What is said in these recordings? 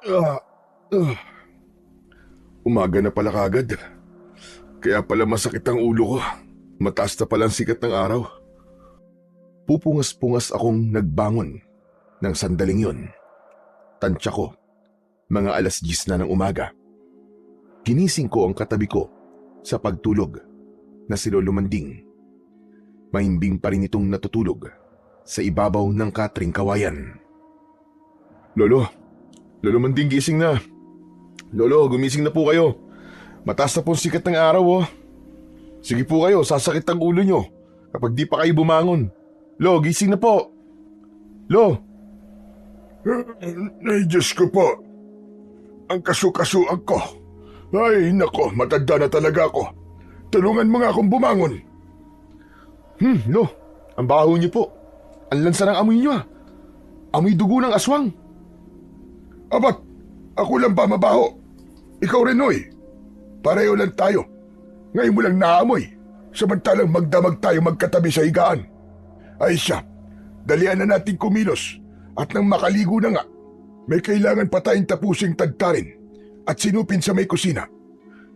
Ah, ah. Umaga na pala kagad. Kaya pala masakit ang ulo ko. Mataas na pala ang sikat ng araw. Pupungas-pungas akong nagbangon ng sandaling yon. Tansya ko, mga alas 10 na ng umaga. Ginising ko ang katabi ko sa pagtulog na si Lolo Manding. Mahimbing pa rin itong natutulog sa ibabaw ng katring kawayan. Lolo, Lolo Manding, gising na. Lolo, gumising na po kayo. Mataas na po ang sikat ng araw, oh. Sige po kayo, sasakit ang ulo nyo kapag di pa kayo bumangon. Lo, gising na po. Lo. Ay, Diyos ko po. Ang kasu-kasuan ko. Ay, nako, matanda na talaga ako. Tulungan mo nga akong bumangon. Lo, ang baho niyo po. Ang lansa ng amoy niyo, ah. Amoy dugo ng aswang. Abat, ako lang ba mabaho? Ikaw rin, oy. Pareho lang tayo. Ngayon mo lang naamoy, samantalang magdamag tayo magkatabi sa higaan. Ay siya, dalian na natin kumilos at nang makaligo na nga, may kailangan pa tayong tapusing tagtarin at sinupin sa may kusina.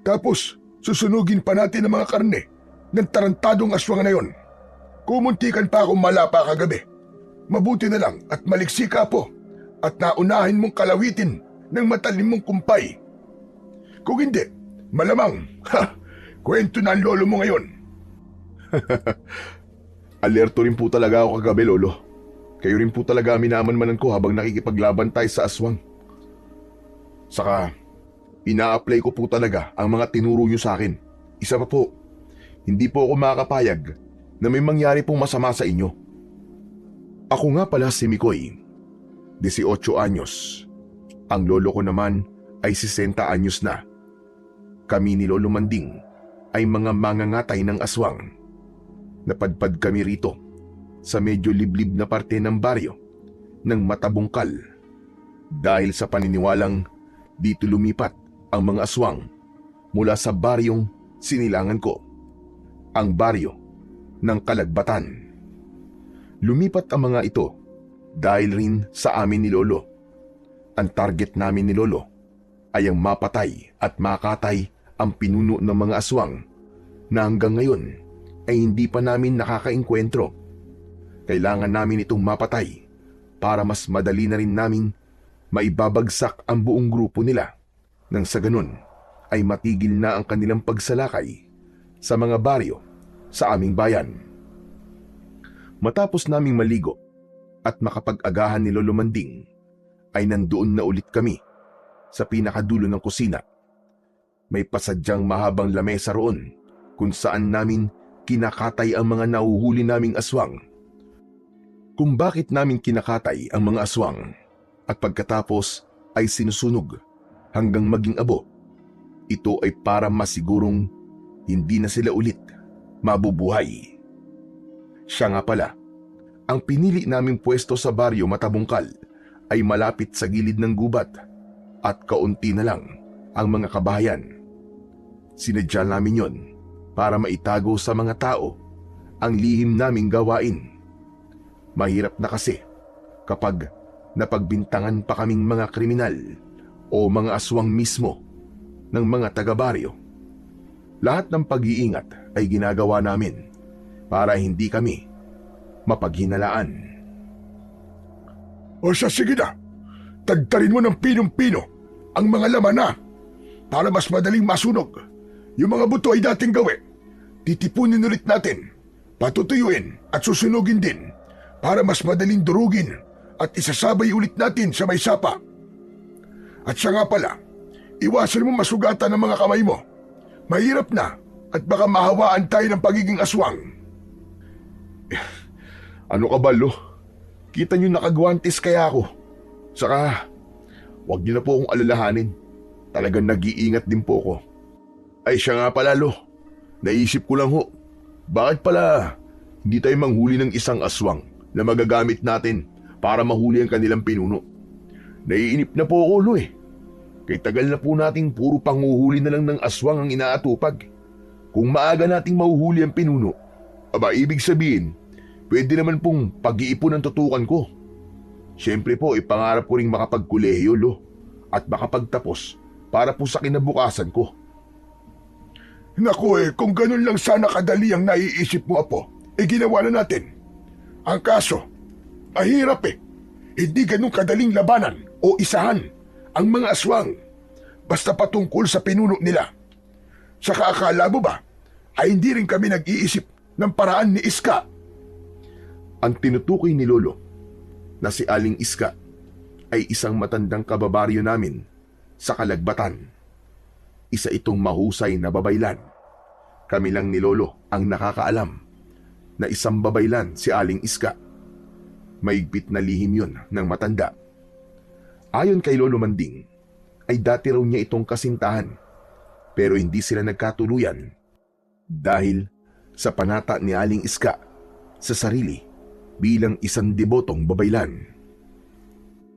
Tapos, susunugin pa natin ang mga karne ng tarantadong aswang na yon. Kumuntikan pa akong malapa kagabi. Mabuti na lang at maliksi ka po at naunahin mong kalawitin ng matalim mong kumpay. Kung hindi, malamang, kwento na ang lolo mo ngayon. Alerto rin po talaga ako kagabi, Lolo. Kayo rin po talaga minamanmanan ko habang nakikipaglaban tayo sa aswang. Saka, ina-apply ko po talaga ang mga tinuro nyo sa akin. Isa pa po, hindi po ako makakapayag na may mangyari pong masama sa inyo. Ako nga pala si Mikoy, 18 anyos. Ang lolo ko naman ay 60 anyos na. Kami ni Lolo Manding ay mga mangangatay ng aswang. Napadpad kami rito sa medyo liblib na parte ng baryo ng Matabungkal dahil sa paniniwalang dito lumipat ang mga aswang mula sa baryong sinilangan ko, ang baryo ng Kalagbatan. Lumipat ang mga ito dahil rin sa amin ni Lolo. Ang target namin ni Lolo ay ang mapatay at makatay ang pinuno ng mga aswang na hanggang ngayon ay hindi pa namin nakakaengkwentro. Kailangan namin itong mapatay para mas madali na rin naming maibabagsak ang buong grupo nila nang sa ganun ay matigil na ang kanilang pagsalakay sa mga baryo sa aming bayan. Matapos naming maligo at makapag-agahan ni Lolo Manding ay nandoon na ulit kami sa pinakadulo ng kusina. May pasadyang mahabang lamesa roon kung saan namin kinakatay ang mga nahuhuli naming aswang. Kung bakit namin kinakatay ang mga aswang at pagkatapos ay sinusunog hanggang maging abo, ito ay para masigurong hindi na sila ulit mabubuhay. Siya nga pala, ang pinili naming pwesto sa baryo Matabungkal ay malapit sa gilid ng gubat at kaunti na lang ang mga kabahayan. Sinadya namin yon para maitago sa mga tao ang lihim naming gawain. Mahirap na kasi kapag napagbintangan pa kaming mga kriminal o mga aswang mismo ng mga taga-baryo. Lahat ng pag-iingat ay ginagawa namin para hindi kami mapaghinalaan. O siya, sige na. Tagtarin mo ng pinong-pino ang mga laman na para mas madaling masunog. Yung mga buto ay dating gawi. Titipunin ulit natin, patutuyuin at susunugin din para mas madaling durugin at isasabay ulit natin sa may sapa. At siya nga pala, iwasan mo masugatan ang mga kamay mo. Mahirap na at baka mahawaan tayo ng pagiging aswang. Ano ka ba, Lo? Kita niyo nakagwantes kaya ako. Saka, wag niyo na po akong alalahanin. Talagang nag-iingat din po ako. Ay siya nga pala, Lo. Naisip ko lang ho. Bakit pala hindi tayo manghuli ng isang aswang na magagamit natin para mahuli ang kanilang pinuno? Naiinip na po ako, Lo eh. Kay tagal na po nating puro panguhuli na lang ng aswang ang inaatupag. Kung maaga nating mahuhuli ang pinuno, aba ibig sabihin, pwede naman pong pag-iipon ang tutukan ko. Siyempre po, ipangarap ko ring makapagkolehiyo, Lo. at makapagtapos para po sa kinabukasan ko. Naku kung ganun lang sana kadali ang naiisip mo, Apo, ginawa na natin. Ang kaso, mahirap Hindi ganun kadaling labanan o isahan ang mga aswang basta patungkol sa pinuno nila. Saka akala mo ba ay hindi rin kami nag-iisip ng paraan ni Iska? Ang tinutukoy ni Lolo na si Aling Iska ay isang matandang kababaryo namin sa Kalagbatan. Isa itong mahusay na babaylan. Kami lang ni Lolo ang nakakaalam na isang babaylan si Aling Iska. Maigpit na lihim yun ng matanda. Ayon kay Lolo Manding, ay dati raw niya itong kasintahan pero hindi sila nagkatuluyan dahil sa panata ni Aling Iska sa sarili bilang isang debotong babaylan.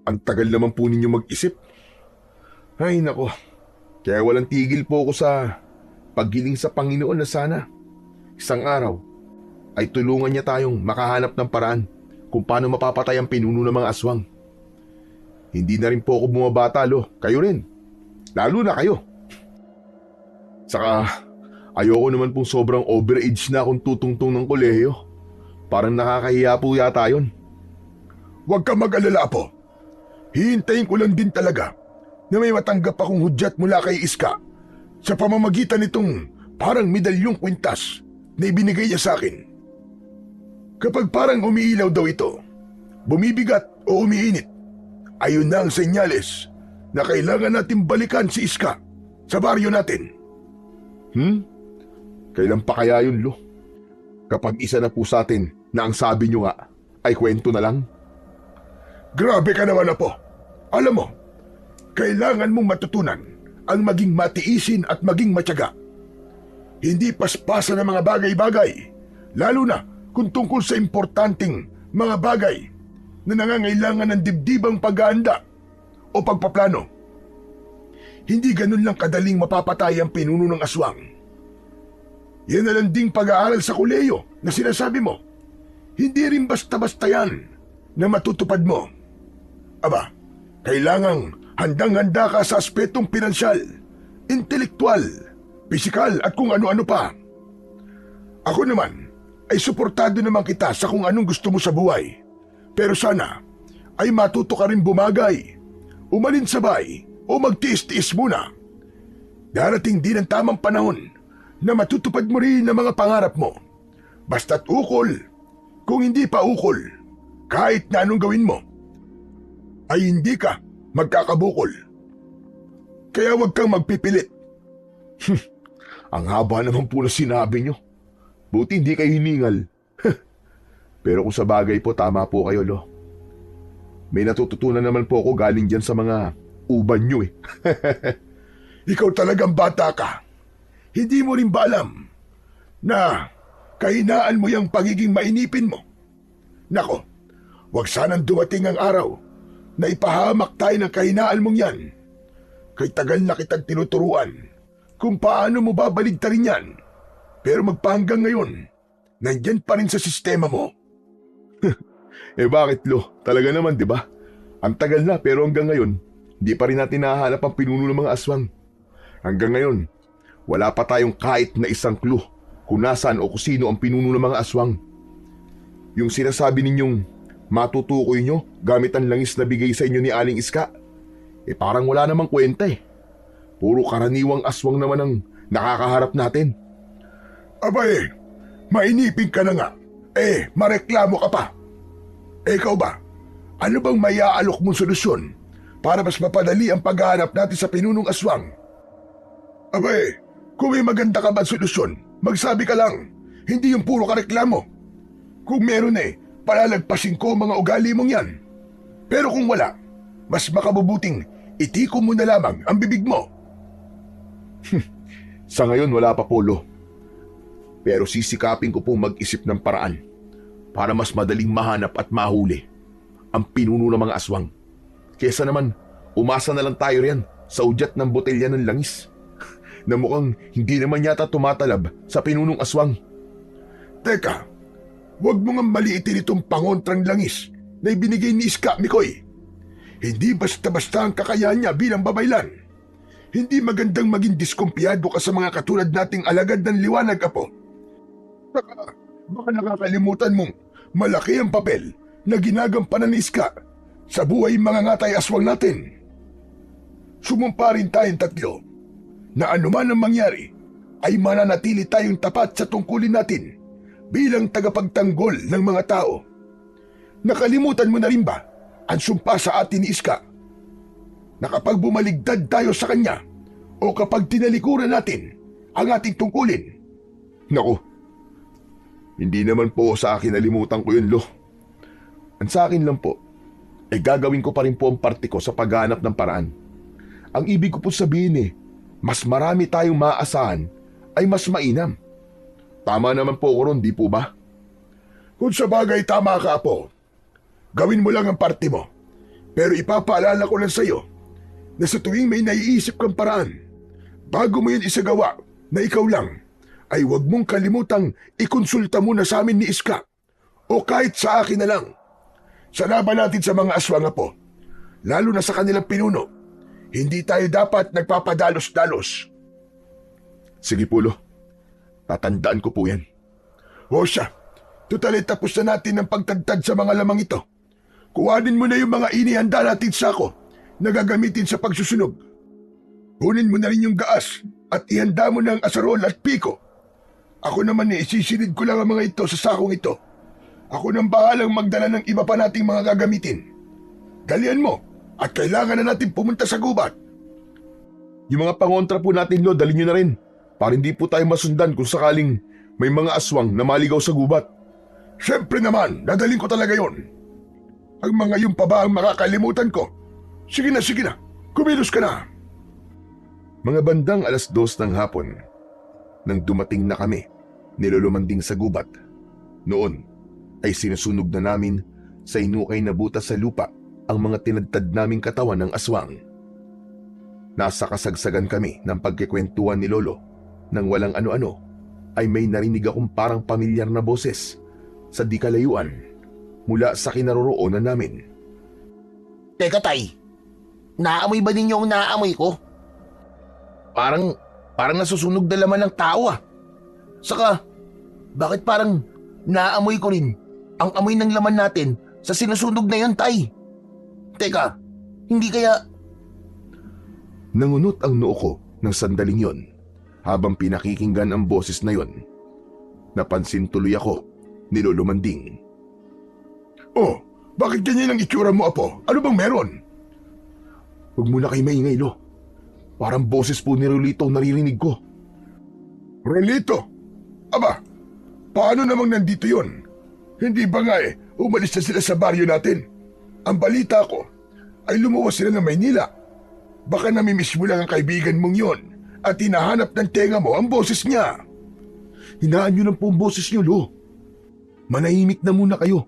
Ang tagal naman po ninyo mag-isip. Ay nako, kaya walang tigil po ako sa paggiling sa Panginoon na sana isang araw ay tulungan niya tayong makahanap ng paraan kung paano mapapatay ang pinuno ng mga aswang. Hindi na rin po ako bumabata, Lo. Kayo rin. Lalo na kayo. Saka, ayoko naman pong sobrang overage na akong tutungtong ng kolehiyo. Parang nakakahiya po yata yun. Huwag ka mag-alala, Apo. Hihintayin ko lang din talaga na may matanggap akong hudyat mula kay Iska sa pamamagitan nitong parang medalyong kwintas na ibinigay niya sa akin. Kapag parang umiilaw daw ito, bumibigat o umiinit, ayun na ang senyales na kailangan natin balikan si Iska sa baryo natin. Kailan pa kaya yun, Lo? Kapag isa na po sa atin na ang sabi nyo nga ay kwento na lang? Grabe ka naman, Apo. Alam mo, kailangan mong matutunan ang maging matiisin at maging matyaga. Hindi paspasan ng mga bagay-bagay, lalo na kung tungkol sa importanteng mga bagay na nangangailangan ng dibdibang paghahanda o pagpaplano. Hindi ganun lang kadaling mapapatay ang pinuno ng aswang. Yan na lang ding pag-aaral sa kolehiyo na sinasabi mo. Hindi rin basta-basta yan na matutupad mo. Aba, kailangang handang-handa ka sa aspetong pinansyal, intelektual, pisikal at kung ano-ano pa. Ako naman ay suportado naman kita sa kung anong gusto mo sa buhay. Pero sana ay matuto ka rin bumagay, umalinsabay o magtiis-tiis muna. Darating din ang tamang panahon na matutupad mo rin ang mga pangarap mo. Basta't ukol, kung hindi pa ukol, kahit na anong gawin mo, ay hindi ka magkakabukol. Kaya huwag kang magpipilit. Ang haba naman po na sinabi nyo. Buti hindi kayo hiningal. Pero kung sa bagay po, tama po kayo, Lo. May natututunan naman po ako galing dyan sa mga uban nyo Ikaw talagang bata ka. Hindi mo rin ba alam na kahinaan mo yung pagiging mainipin mo? Nako, wag sanang dumating ang araw na ipahamak tayo ng kahinaan mong yan. Kay tagal na kitang tinuturuan kung paano mo babaligtarin yan. Pero magpahanggang ngayon, nandyan pa rin sa sistema mo. Bakit, Lo? Talaga naman, di ba? Ang tagal na pero hanggang ngayon, di pa rin natin nahanap ang pinuno ng mga aswang. Hanggang ngayon, wala pa tayong kahit na isang clue kung nasaan o kung sino ang pinuno ng mga aswang. Yung sinasabi ninyong matutukoy nyo gamit ang langis na bigay sa inyo ni Aling Iska, parang wala namang kwenta Puro karaniwang aswang naman ang nakakaharap natin. Abay, mainipin ka na nga. Mareklamo ka pa. Ikaw ba? Ano bang maiaalok mong solusyon para mas mapadali ang paghahanap natin sa pinunong aswang? Abay, kung may maganda ka ba solusyon, magsabi ka lang. Hindi yung puro ka reklamo. Kung meron palalagpasin ko ang mga ugali mong yan. Pero kung wala, mas makabubuting itiko mo na lamang ang bibig mo. Sa ngayon wala pa, Polo. Pero sisikapin ko pong mag-isip ng paraan para mas madaling mahanap at mahuli ang pinuno ng mga aswang. Kesa naman, umasa na lang tayo riyan sa udyat ng botelya ng langis na mukhang hindi naman yata tumatalab sa pinunong aswang. Teka, huwag mo nga maliitin itong pangontrang langis na ibinigay ni Iska, Mikoy. Hindi basta-basta ang kakayahan niya bilang babaylan. Hindi magandang maging diskumpiyado ka sa mga katulad nating alagad ng liwanag, Apo. Baka nakakalimutan mong malaki ang papel na ginagampanan ni Iska sa buhay mga ngatay aswang natin. Sumumpa rin tayong tatlo na anuman ang mangyari ay mananatili tayong tapat sa tungkulin natin bilang tagapagtanggol ng mga tao. Nakalimutan mo na rin ba ang sumpa sa atin ni Iska na kapag bumaligtad tayo sa kanya o kapag tinalikuran natin ang ating tungkulin? Naku, hindi naman po sa akin nalimutan ko yun, Lo. Ang sa akin lang po, gagawin ko pa rin po ang parte ko sa paghanap ng paraan. Ang ibig ko po sabihin mas marami tayong maaasahan ay mas mainam. Tama naman po ko ron, di po ba? Kung sa bagay tama ka, Apo. Gawin mo lang ang parte mo. Pero ipapaalala ko lang sa iyo na sa tuwing may naiisip kang paraan, bago mo yun isagawa na ikaw lang, ay huwag mong kalimutang ikonsulta muna sa amin ni Iska o kahit sa akin na lang. Sa laban natin sa mga aswang, Apo, lalo na sa kanilang pinuno, hindi tayo dapat nagpapadalos-dalos. Sige po, Lo. Tatandaan ko po yan. O siya, tutal tapos na natin ang pagtagtad sa mga lamang ito. Kuhanin mo na yung mga inihanda natin sako na gagamitin sa pagsusunog. Kunin mo na rin yung gaas at ihanda mo ng asarol at piko. Ako naman isisilid ko lang ang mga ito sa sakong ito. Ako nang bahalang magdala ng iba pa nating mga gagamitin. Dalian mo at kailangan na natin pumunta sa gubat. Yung mga pangontra po natin, Lo, dalhin nyo na rin. Para hindi po tayo masundan kung sakaling may mga aswang na maligaw sa gubat. Siyempre naman, dadalhin ko talaga yon. Ang mga yung pa ba ang makakalimutan ko? Sige na, kumilos ka na. Mga bandang 2:00 ng hapon, nang dumating na kami, nilulumanding sa gubat. Noon ay sinusunog na namin sa inukay na butas sa lupa ang mga tinadtad naming katawan ng aswang. Nasa kasagsagan kami ng pagkikwentuhan ni Lolo nang walang ano-ano ay may narinig akong parang pamilyar na boses sa di kalayuan mula sa kinaroroonan namin. Teka, Tay. Naamoy ba ninyo ang naamoy ko? Parang nasusunog na laman ng tao ah. Saka, bakit parang naamoy ko rin ang amoy ng laman natin sa sinusunog na yun, Tay? Teka, hindi kaya... Nangunot ang noo ko ng sandaling yon habang pinakikinggan ang boses na yon. Napansin tuloy ako ni Lolo Manding. Oh, bakit ganyan ang itsura mo, Apo? Ano bang meron? Huwag mo na kayo maingay, Lo. Parang boses po ni Rolito ang naririnig ko. Rolito? Aba, paano namang nandito yon? Hindi ba nga umalis na sila sa baryo natin? Ang balita ko ay lumuwas sila ng Maynila. Baka namimiss mo lang ang kaibigan mong yon at hinahanap ng tenga mo ang boses niya. Hinaan nyo lang po ang boses nyo, Lo. Manahimik na muna kayo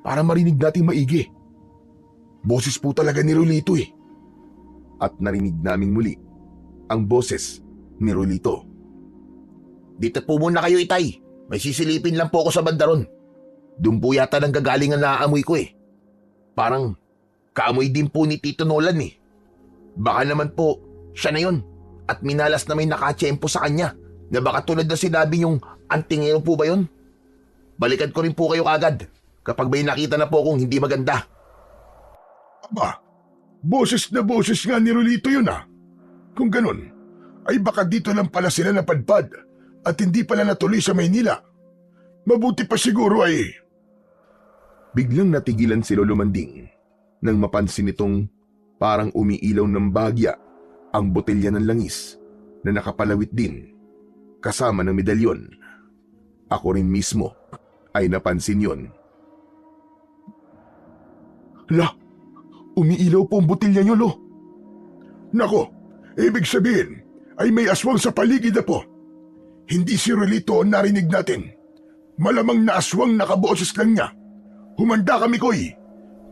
para marinig nating maigi. Boses po talaga ni Rolito At narinig naming muli ang boses ni Rolito. Dito po muna kayo, Itay. May sisilipin lang po ako sa bandaron. Doon po yata nang gagaling ang naamoy ko Parang kaamoy din po ni Tito Nolan Baka naman po siya na yun at minalas na may nakatsyempo sa kanya na baka tulad na sinabi yung antingero po ba yun? Balikan ko rin po kayo kagad kapag may nakita na po akong hindi maganda. Aba, boses na boses nga ni Rolito yun Kung ganun, ay baka dito lang pala sila napadpad at hindi pala natuloy sa Maynila. Mabuti pa siguro Biglang natigilan si Lolo Manding nang mapansin nitong parang umiilaw ng bagya ang botelya ng langis na nakapalawit din kasama ng medalyon. Ako rin mismo ay napansin yon. La, umiilaw po ang botelya niyo, Lo. Nako, ibig sabihin ay may aswang sa paligid po. Hindi si Rolito ang narinig natin. Malamang na aswang nakaboses lang niya. Humanda kami, Koy.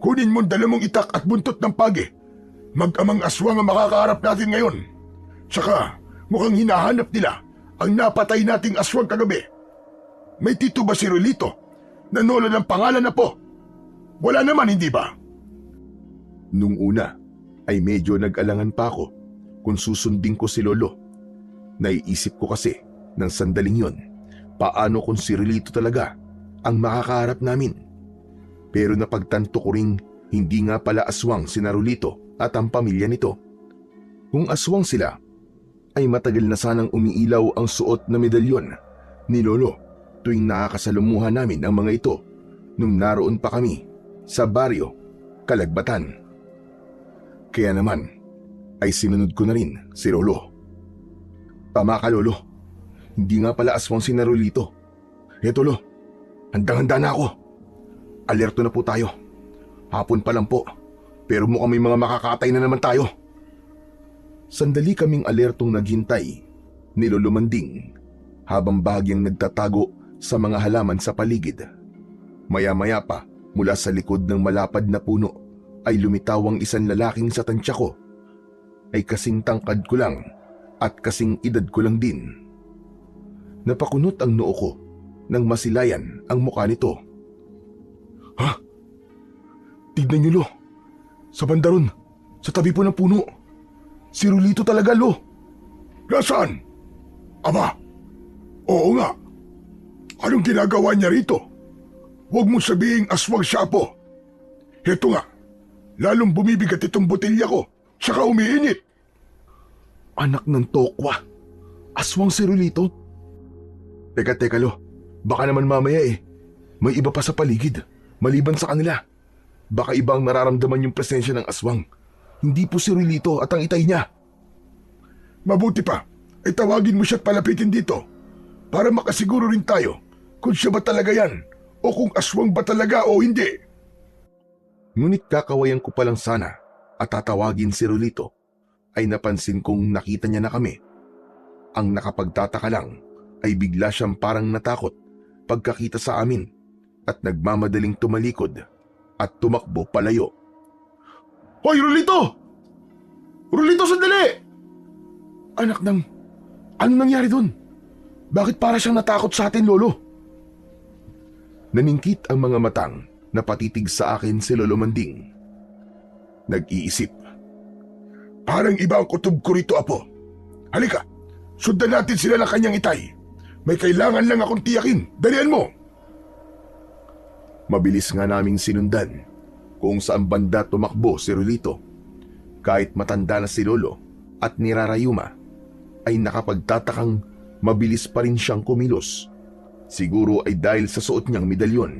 Kunin mo dala mong itak at buntot ng pagi. Mag-amang aswang ang makakaharap natin ngayon. Tsaka, mukhang hinahanap nila ang napatay nating aswang kagabi. May tito ba si Rolito na nola ng pangalan na po? Wala naman, hindi ba? Nung una ay medyo nag-alangan pa ako kung susundin ko si Lolo. Naiisip ko kasi ng sandaling yon, paano kung si Rolito talaga ang makakaharap namin. Pero napagtanto ko ring hindi nga pala aswang sina Rolito at ang pamilya nito. Kung aswang sila, ay matagal na sanang umiilaw ang suot na medalyon ni Lolo tuwing nakakasalumuhan namin ang mga ito nung naroon pa kami sa baryo Kalagbatan. Kaya naman ay sinunod ko na rin si Lolo. Tama ka, Lolo. Hindi nga pala aswang si Rolito. Eto, Lo, handang-handa na ako. Alerto na po tayo. Hapon pa lang po, pero mukhang may mga makakatay na naman tayo. Sandali kaming alertong naghintay ni Lolo Manding habang bahagyang nagtatago sa mga halaman sa paligid. Maya-maya pa, mula sa likod ng malapad na puno ay lumitaw ang isang lalaking sa tansya ko. Ay kasing tangkad ko lang at kasing edad ko lang din. Napakunot ang noo ko nang masilayan ang mukha nito. Ha? Tignan niyo, Lo. Sa banda ron, sa tabi po ng puno. Si Rolito talaga, Lo. Nasaan? Aba, oo nga. Anong ginagawa niya rito? Huwag mo sabihing aswang siya po. Heto nga, lalong bumibigat itong botelya ko, saka umiinit. Anak ng tokwa. Aswang si Rolito? Teka, Lo. Baka naman mamaya may iba pa sa paligid, maliban sa kanila. Baka ibang nararamdaman yung presensya ng aswang. Hindi po si Rolito at ang itay niya. Mabuti pa, ay tawagin mo siya at palapitin dito para makasiguro rin tayo kung siya ba talaga yan o kung aswang ba talaga o hindi. Ngunit kakawayan ko palang sana at tatawagin si Rolito ay napansin kong nakita niya na kami. Ang nakapagtataka lang ay bigla siyang parang natakot pagkakita sa amin at nagmamadaling tumalikod at tumakbo palayo. Hoy, Rolito! Rolito, sandali! Anak ng... Ano nangyari dun? Bakit para siyang natakot sa atin, Lolo? Naningkit ang mga matang na patitig sa akin si Lolo Manding. Nag-iisip. Parang iba ang kutob ko rito, Apo. Halika, sundan natin sila ng kanyang itay. May kailangan lang akong tiyakin. Dalian mo! Mabilis nga naming sinundan kung saan banda tumakbo si Rolito. Kahit matanda na si Lolo at ni Rarayuma, ay nakapagtatakang mabilis pa rin siyang kumilos. Siguro ay dahil sa suot niyang medalyon.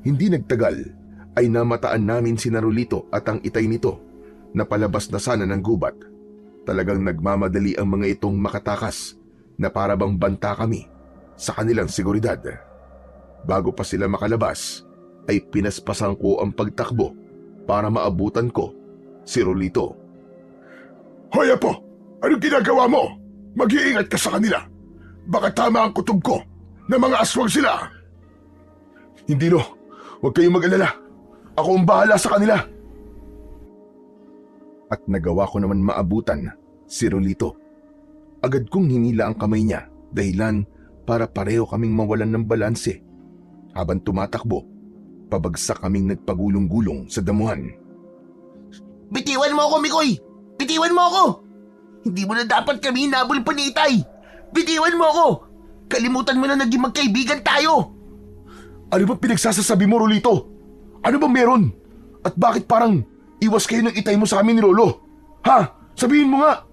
Hindi nagtagal ay namataan namin si Rolito at ang itay nito na palabas na sana ng gubat. Talagang nagmamadali ang mga itong makatakas na para bang banta kami sa kanilang seguridad. Bago pa sila makalabas, ay pinaspasan ko ang pagtakbo para maabutan ko si Rolito. Hoy, Apo! Anong ginagawa mo? Mag-iingat ka sa kanila. Baka tama ang kutob ko na mga aswang sila. Hindi, Lo. Huwag kayong mag-alala. Ako ang bahala sa kanila. At nagawa ko naman maabutan si Rolito. Agad kong hinila ang kamay niya dahilan para pareho kaming mawalan ng balanse. Habang tumatakbo, pabagsak kaming nagpagulong-gulong sa damuhan. Bitiwan mo ako, Mikoy! Bitiwan mo ako! Hindi mo na dapat kami hinabol pa ni Itay! Bitiwan mo ako! Kalimutan mo na naging magkaibigan tayo! Ano ba pinagsasasabi mo, Rolito? Ano ba meron? At bakit parang iwas kayo ng itay mo sa amin ni Lolo? Ha? Sabihin mo nga!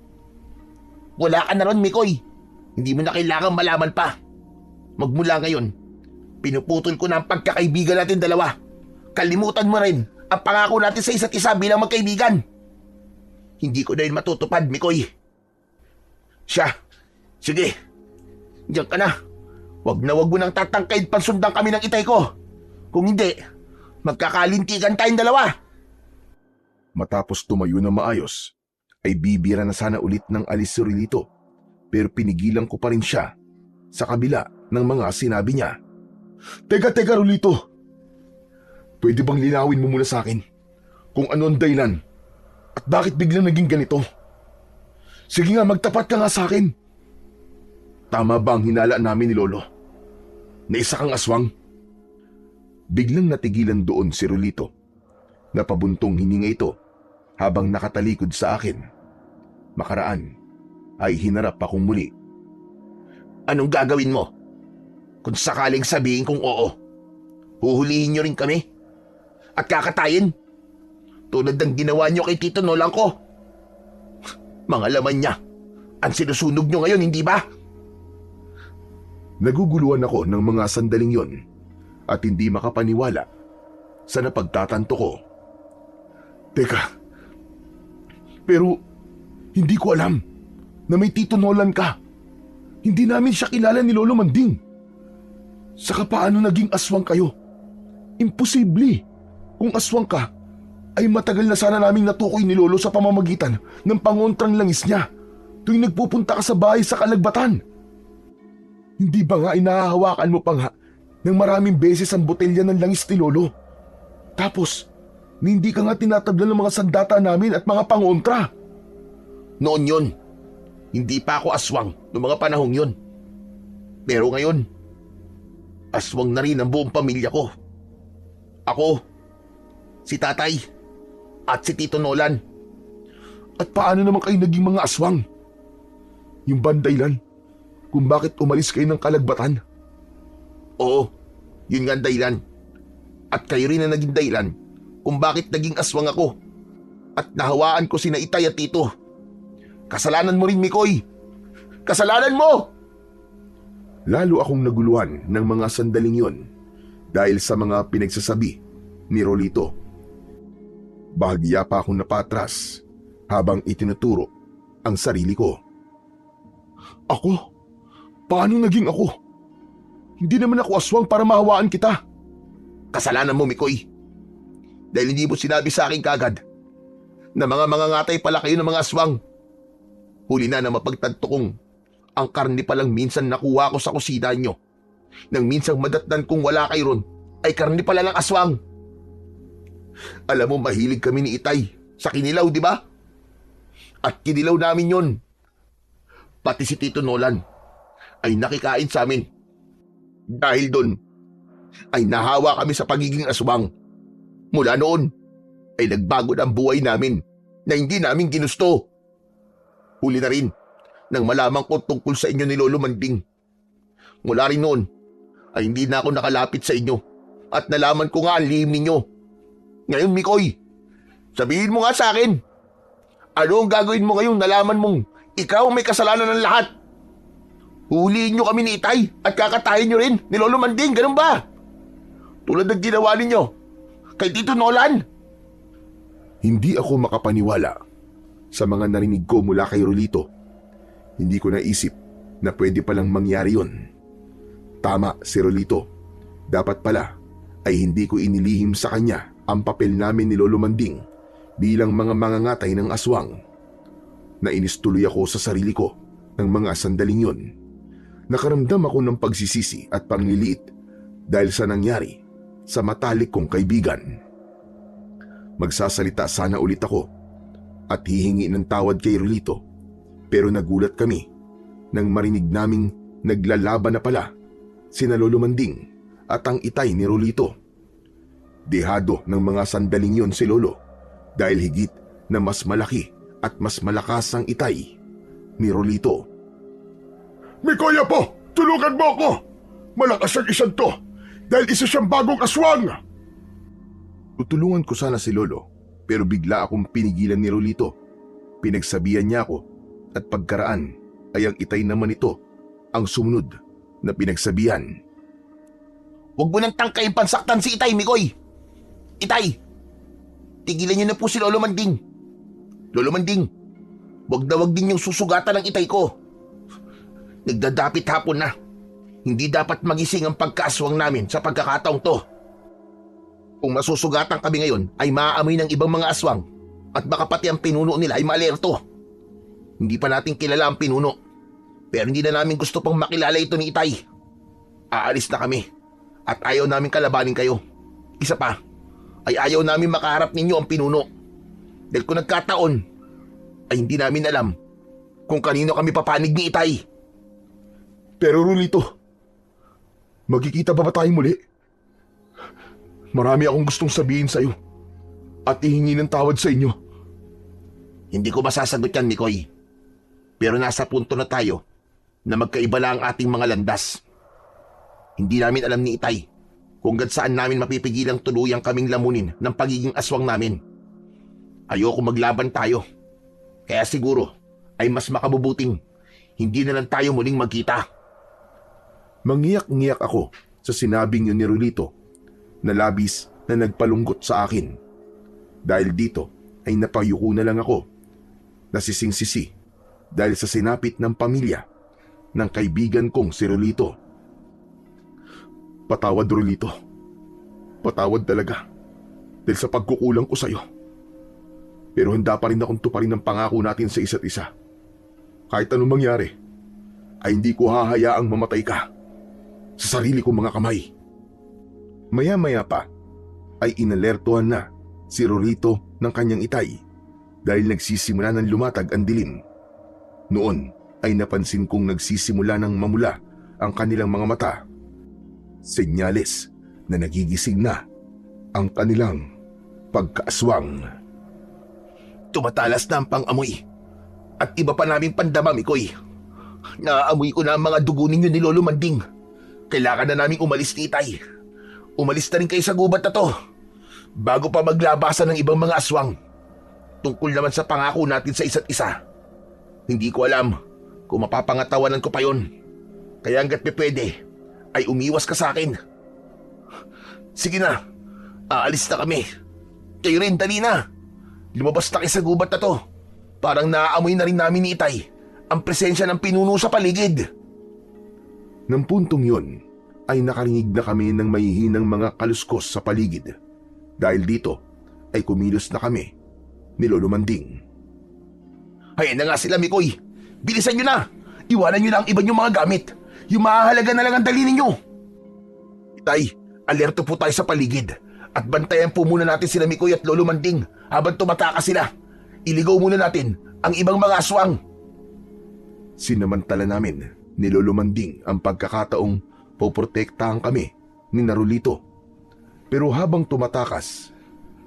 Wala ka na ron, Mikoy. Hindi mo na kailangang malaman pa. Magmula ngayon, pinuputol ko na ang pagkakaibigan natin dalawa. Kalimutan mo rin ang pangako natin sa isa't isa bilang magkaibigan. Hindi ko na yun matutupad, Mikoy. Siya, sige, diyan ka na. Wag mo nang tatangkaid pansundan kami ng itay ko. Kung hindi, magkakalintigan tayong dalawa. Matapos tumayo na maayos, ay bibira na sana ulit ng alis si Rolito. Pero pinigilan ko pa rin siya sa kabila ng mga sinabi niya. Teka, Rolito. Pwede bang linawin mo muna sa akin kung ano ang dahilan at bakit biglang naging ganito? Sige nga, magtapat ka nga sa akin. Tama ba ang hinala namin ni Lolo? Na isa kang aswang? Biglang natigilan doon si Rolito. Napabuntong hininga ito habang nakatalikod sa akin. Makaraan ay hinarap akong muli. Anong gagawin mo? Kung sakaling sabihin kong oo, huhulihin nyo rin kami? At kakatayin? Tulad ng ginawa nyo kay Tito Nolan ko. Mga laman niya, ang sinusunog nyo ngayon, hindi ba? Naguguluhan ako ng mga sandaling yon at hindi makapaniwala sa napagtatanto ko. Teka, pero hindi ko alam na may Tito Nolan ka. Hindi namin siya kilala ni Lolo Manding. Saka paano naging aswang kayo? Imposible. Kung aswang ka, ay matagal na sana naming natukoy ni Lolo sa pamamagitan ng pangontrang langis niya tuwing nagpupunta ka sa bahay sa Kalagbatan. Hindi ba nga inahahawakan mo pa nga ng maraming beses ang botelya ng langis ni Lolo? Tapos, hindi ka nga tinatablan ng mga sandata namin at mga pangontra. Noon yon, hindi pa ako aswang noong mga panahong yon. Pero ngayon, aswang na rin ang buong pamilya ko. Ako, si tatay, at si Tito Nolan. At paano naman kayo naging mga aswang? Yung bandaylan, kung bakit umalis kayo ng Kalagbatan? Oo, yun nga ang dahilan. At kayo rin ang naging dahilan kung bakit naging aswang ako. At nahawaan ko sina Itay at Tito. Kasalanan mo rin, Mikoy. Kasalanan mo! Lalo akong naguluhan ng mga sandaling yon dahil sa mga pinagsasabi ni Rolito. Bahagya pa akong napatras habang itinuturo ang sarili ko. Ako? Paano naging ako? Hindi naman ako aswang para mahawaan kita. Kasalanan mo, Mikoy. Dahil hindi mo sinabi sa akin kagad na mga mangangatay pala kayo ng mga aswang. Huli na mapagtanto kong ang karne palang minsan nakuha ko sa kusina nyo. Nang minsang madatnan kong wala kayo ron, ay karne pala ng aswang. Alam mo, mahilig kami ni Itay sa kinilaw, di ba? At kinilaw namin yon. Pati si Tito Nolan ay nakikain sa amin. Dahil doon, ay nahawa kami sa pagiging aswang. Mula noon, ay nagbago na ang buhay namin na hindi namin ginusto. Huli na rin nang malaman ko tungkol sa inyo ni Lolo Manding. Mula rin noon, ay hindi na ako nakalapit sa inyo at nalaman ko nga ang lihim ninyo. Ngayon, Mikoy, sabihin mo nga sa akin, ano ang gagawin mo ngayong nalaman mong ikaw ang may kasalanan ng lahat? Huliin nyo kami ni Itay at kakatayin nyo rin ni Lolo Manding, ganun ba? Tulad ng ginawa ninyo kay Tito Nolan. Hindi ako makapaniwala sa mga narinig ko mula kay Rolito. Hindi ko naisip na pwede palang mangyari yon. Tama si Rolito. Dapat pala ay hindi ko inilihim sa kanya ang papel namin ni Lolo Manding bilang mga mangangatay ng aswang. Nainis tuloy ako sa sarili ko ng mga sandaling yon. Nakaramdam ako ng pagsisisi at pangliliit dahil sa nangyari sa matalik kong kaibigan. Magsasalita sana ulit ako at hihingi ng tawad kay Rolito, pero nagulat kami nang marinig naming naglalaban na pala sina Lolo Manding at ang Itay ni Rolito. Dehado ng mga sandaling yon si Lolo dahil higit na mas malaki at mas malakas ang Itay ni Rolito. Mikoy po, tulungan mo ako! Malakas ang isang to dahil isa siyang bagong aswang! Tutulungan ko sana si Lolo pero bigla akong pinigilan ni Rolito. Pinagsabihan niya ako at pagkaraan ay ang Itay naman ito ang sumunod na pinagsabihan. Huwag mo nang tangkayin pansaktan si Itay, Mikoy! Itay! Tigilan niyo na po si Lolo Manding. Lolo Manding, huwag na huwag din yung susugatan ng Itay ko. Nagdadapit hapon na. Hindi dapat magising ang pagkaaswang namin sa pagkakataong to. Kung masusugatan kami ngayon ay maaamoy ng ibang mga aswang at baka pati ang pinuno nila ay maalerto. Hindi pa natin kilala ang pinuno, pero hindi na namin gusto pang makilala ito ni Itay. Aalis na kami at ayaw namin kalabanin kayo. Isa pa, ay ayaw namin makaharap ninyo ang pinuno. Dahil kung nagkataon, ay hindi namin alam kung kanino kami papanig ni Itay. Pero Rolito, magkikita ba tayong muli? Marami akong gustong sabihin sa'yo. at ihingi ng tawad sa inyo. Hindi ko masasagot yan, Mikoy. Pero nasa punto na tayo na magkaiba lang ang ating mga landas. Hindi namin alam ni Itay kung saan namin mapipigilang tuluyang kaming lamunin ng pagiging aswang namin. Ayoko maglaban tayo. Kaya siguro ay mas makabubuting hindi na lang tayo muling magkita. Mangiyak-ngiyak ako sa sinabing yun ni Rolito na labis na nagpalungkot sa akin. Dahil dito ay napayuko na lang ako, nasising-sisi dahil sa sinapit ng pamilya ng kaibigan kong si Rolito. Patawad, Rolito. Patawad talaga dahil sa pagkukulang ko sa'yo. Pero handa pa rin akong tuparin ang pangako natin sa isa't isa. Kahit anong mangyari, ay hindi ko hahayaang mamatay ka sa sarili kong mga kamay. Maya-maya pa ay inalertuhan na si Rolito ng kanyang Itay dahil nagsisimula ng lumatag ang dilim. Noon ay napansin kong nagsisimula ng mamula ang kanilang mga mata. Senyales na nagigising na ang kanilang pagkaaswang. Tumatalas na ang pang-amoy at iba pa naming pandama, Mikoy. Naaamoy ko na ang mga dugo ninyo ni Lolo Manding. Kailangan na naming umalis ni Itay. Umalis na rin kayo sa gubat na to bago pa maglabasan ng ibang mga aswang. Tungkol naman sa pangako natin sa isa't isa. Hindi ko alam kung mapapangatawanan ko pa yon. Kaya hanggat pwede ay umiwas ka sa akin. Sige na, aalis na kami. Kayo rin, dali na. Lumabas na kayo sa gubat na to. Parang naaamoy na rin namin ni Itay ang presensya ng pinuno sa paligid. Nang puntong yun, ay nakarinig na kami ng mahihinang mga kaluskos sa paligid. Dahil dito, ay kumilos na kami ni Lolo Manding. Ayan na nga sila, Mikoy. Bilisan nyo na. Iwanan nyo na ang iba nyong mga gamit. Yung mahalaga na lang ang dali ninyo. Itay, alerto po tayo sa paligid. At bantayan po muna natin sila Mikoy at Lolo Manding habang tumatakas sila. Iligaw muna natin ang ibang mga aswang. Sinamantala namin ni Lolo Manding ang pagkakataong poprotektahan kami ni Rolito. Pero habang tumatakas,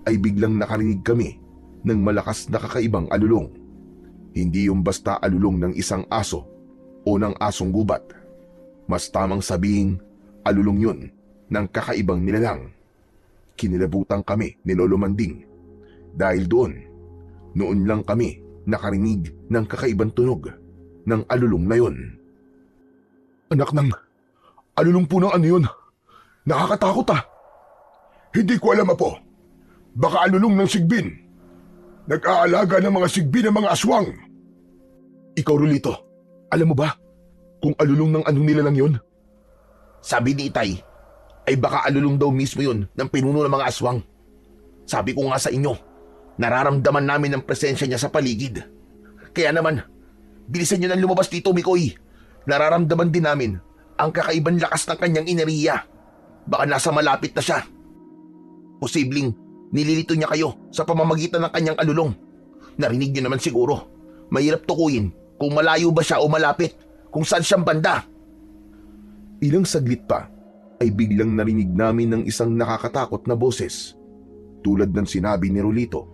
ay biglang nakarinig kami ng malakas na kakaibang alulong. Hindi yung basta alulong ng isang aso o ng asong gubat. Mas tamang sabihing alulong yun ng kakaibang nilalang. Kinilabutan kami ni Lolo Manding dahil noon lang kami nakarinig ng kakaibang tunog ng alulong na yun. Anak ng alulong po ng ano yun? Nakakatakot ah. Hindi ko alam, Apo. Baka alulong ng sigbin. Nag-aalaga ng mga sigbin ng mga aswang. Ikaw, Rolito, alam mo ba kung alulong ng anong nilalang yun? Sabi ni Itay, ay baka alulong daw mismo yun ng pinuno ng mga aswang. Sabi ko nga sa inyo, nararamdaman namin ang presensya niya sa paligid. Kaya naman, bilisan niyo nang lumabas dito, Mikoy. Nararamdaman din namin ang kakaibang lakas ng kanyang enerhiya. Baka nasa malapit na siya. Posibleng nililito niya kayo sa pamamagitan ng kanyang alulong. Narinig niyo naman siguro. Mahirap tukuyin kung malayo ba siya o malapit, kung saan siyang banda. Ilang saglit pa ay biglang narinig namin ng isang nakakatakot na boses. Tulad ng sinabi ni Rolito,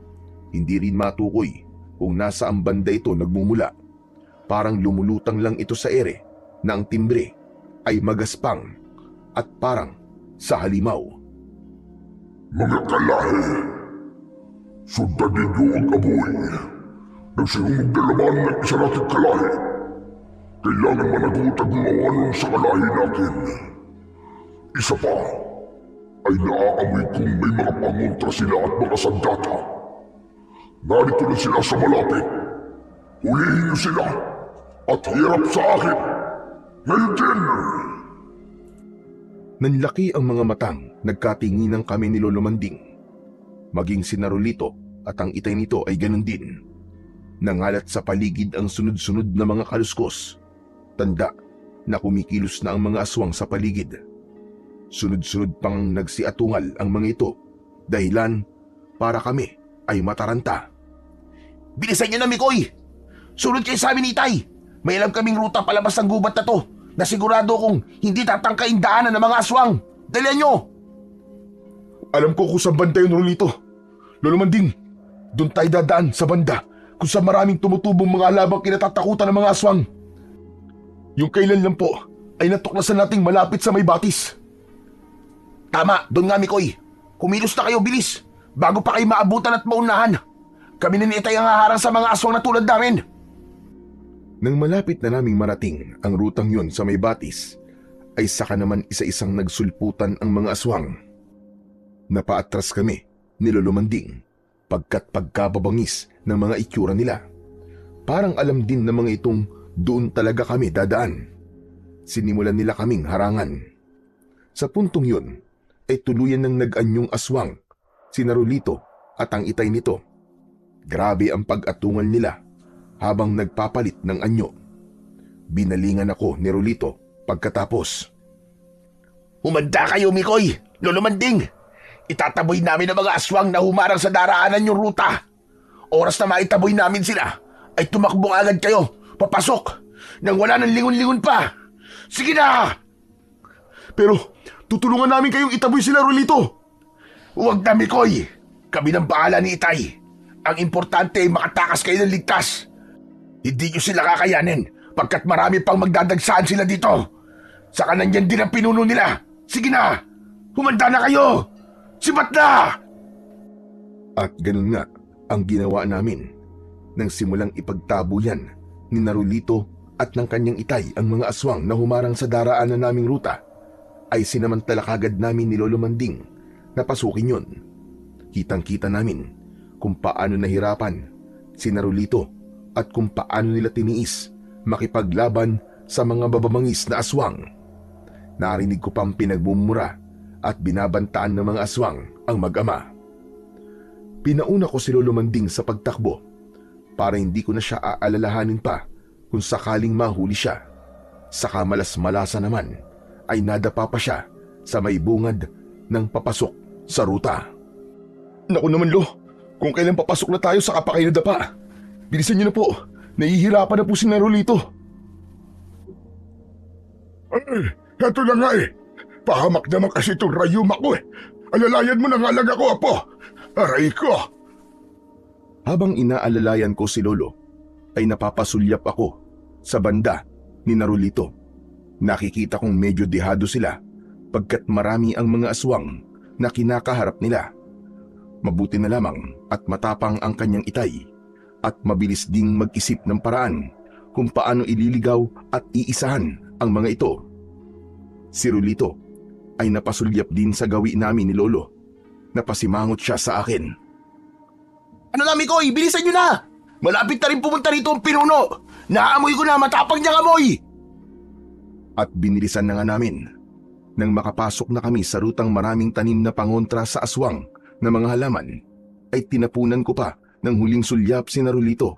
hindi rin matukoy kung nasaan banda ito nagmumula. Parang lumulutang lang ito sa ere na ang timbre ay magaspang at parang sa halimaw. Mga kalahi, sundan ninyo ang amoy. Nagsinunog na laman ng isa nating kalahi. Kailangan managutan mawanan sa kalahi natin. Isa pa, ay naaamoy kong may mga pangontra sila at mga sandata. Narito na sila sa malapit. Hulihin niyo sila at hirap sa akin. Ngayon din! Nanlaki ang mga matang nagkatinginan kami ni Lolo Manding. Maging si Rolito at ang Itay nito ay ganun din. Nangalat sa paligid ang sunod-sunod na mga kaluskos. Tanda na kumikilos na ang mga aswang sa paligid. Sunod-sunod pang nagsiatungal ang mga ito, dahilan para kami ay mataranta. Bilisan niyo na, Mikoy! Sunod kayo sa amin ni Itay! May alam kaming ruta palabas ng gubat na to na sigurado kong hindi tatangkain daanan ng mga aswang. Dalian nyo! Alam ko kung saan banda yun, Rolito. Lolo Manding, doon tayo dadaan sa banda kung sa maraming tumutubong mga alabang kinatatakutan ng mga aswang. Yung kailan lang po ay natuklasan nating malapit sa may batis. Tama, doon nga Mikoy. Kumilos na kayo, bilis. Bago pa kayo maabutan at maunahan. Kami na ni Itay ang haharang sa mga aswang na tulad namin. Nang malapit na naming marating ang rutang yon sa may batis, ay saka naman isa-isang nagsulputan ang mga aswang. Napaatras kami ni Lolo Manding pagkat pagkababangis ng mga itsura nila. Parang alam din ng mga itong doon talaga kami dadaan. Sinimulan nila kaming harangan. Sa puntong yun ay tuluyan ng nag-anyong aswang, si Narulito at ang itay nito. Grabe ang pag-atungal nila habang nagpapalit ng anyo. Binalingan ako ni Rolito pagkatapos. Humanda kayo, Mikoy. Lolo Manding. Itataboy namin ang mga aswang na humarang sa daraanan yung ruta. Oras na maitaboy namin sila, ay tumakbo agad kayo, papasok, nang wala ng lingon-lingon pa. Sige na! Pero tutulungan namin kayong itaboy sila, Rolito. Huwag na, Mikoy. Kami ng bahala ni Itay. Ang importante ay makatakas kayo ng ligtas. Hindi nyo sila kakayanin pagkat marami pang magdadagsaan sila dito. Saka nandyan din ang pinuno nila. Sige na! Humanda na kayo! Sibat na! At ganun nga ang ginawa namin nang simulang ipagtabo yan ni Narulito at ng kanyang itay ang mga aswang na humarang sa daraanan naming ruta, ay sinamantala kagad namin ni Lolo Manding na pasukin yun. Kitang-kita namin kung paano nahirapan si Narulito at kung paano nila tiniis makipaglaban sa mga babamangis na aswang. Narinig ko pang pinagmumura at binabantaan ng mga aswang ang mag-ama. Pinauna ko si Lolo Manding sa pagtakbo para hindi ko na siya aalalahanin pa kung sakaling mahuli siya. Saka malas-malasa naman ay nadapa pa siya sa may bungad ng papasok sa ruta. Naku naman, Lo, kung kailan papasok na tayo saka pa kayo nadapa. Bilisan niyo na po, nahihirapan na po si Narulito. Ay, eto na nga eh. Pahamak naman kasi itong rayuma ko eh. Alalayan mo na nga lang ako, Apo. Aray ko. Habang inaalalayan ko si Lolo, ay napapasulyap ako sa banda ni Narulito. Nakikita kong medyo dehado sila pagkat marami ang mga aswang na kinakaharap nila. Mabuti na lamang at matapang ang kanyang itay at mabilis ding mag-isip ng paraan kung paano ililigaw at iisahan ang mga ito. Si Rolito ay napasulyap din sa gawi namin ni Lolo. Napasimangot siya sa akin. Ano na, Mikoy? Bilisan nyo na! Malapit na rin pumunta rito ang pinuno! Naamoy ko na, matapang niyang amoy! At binilisan na nga namin. Nang makapasok na kami sa rutang maraming tanim na pangontra sa aswang na mga halaman, ay tinapunan ko pa ng huling sulyap si Narulito.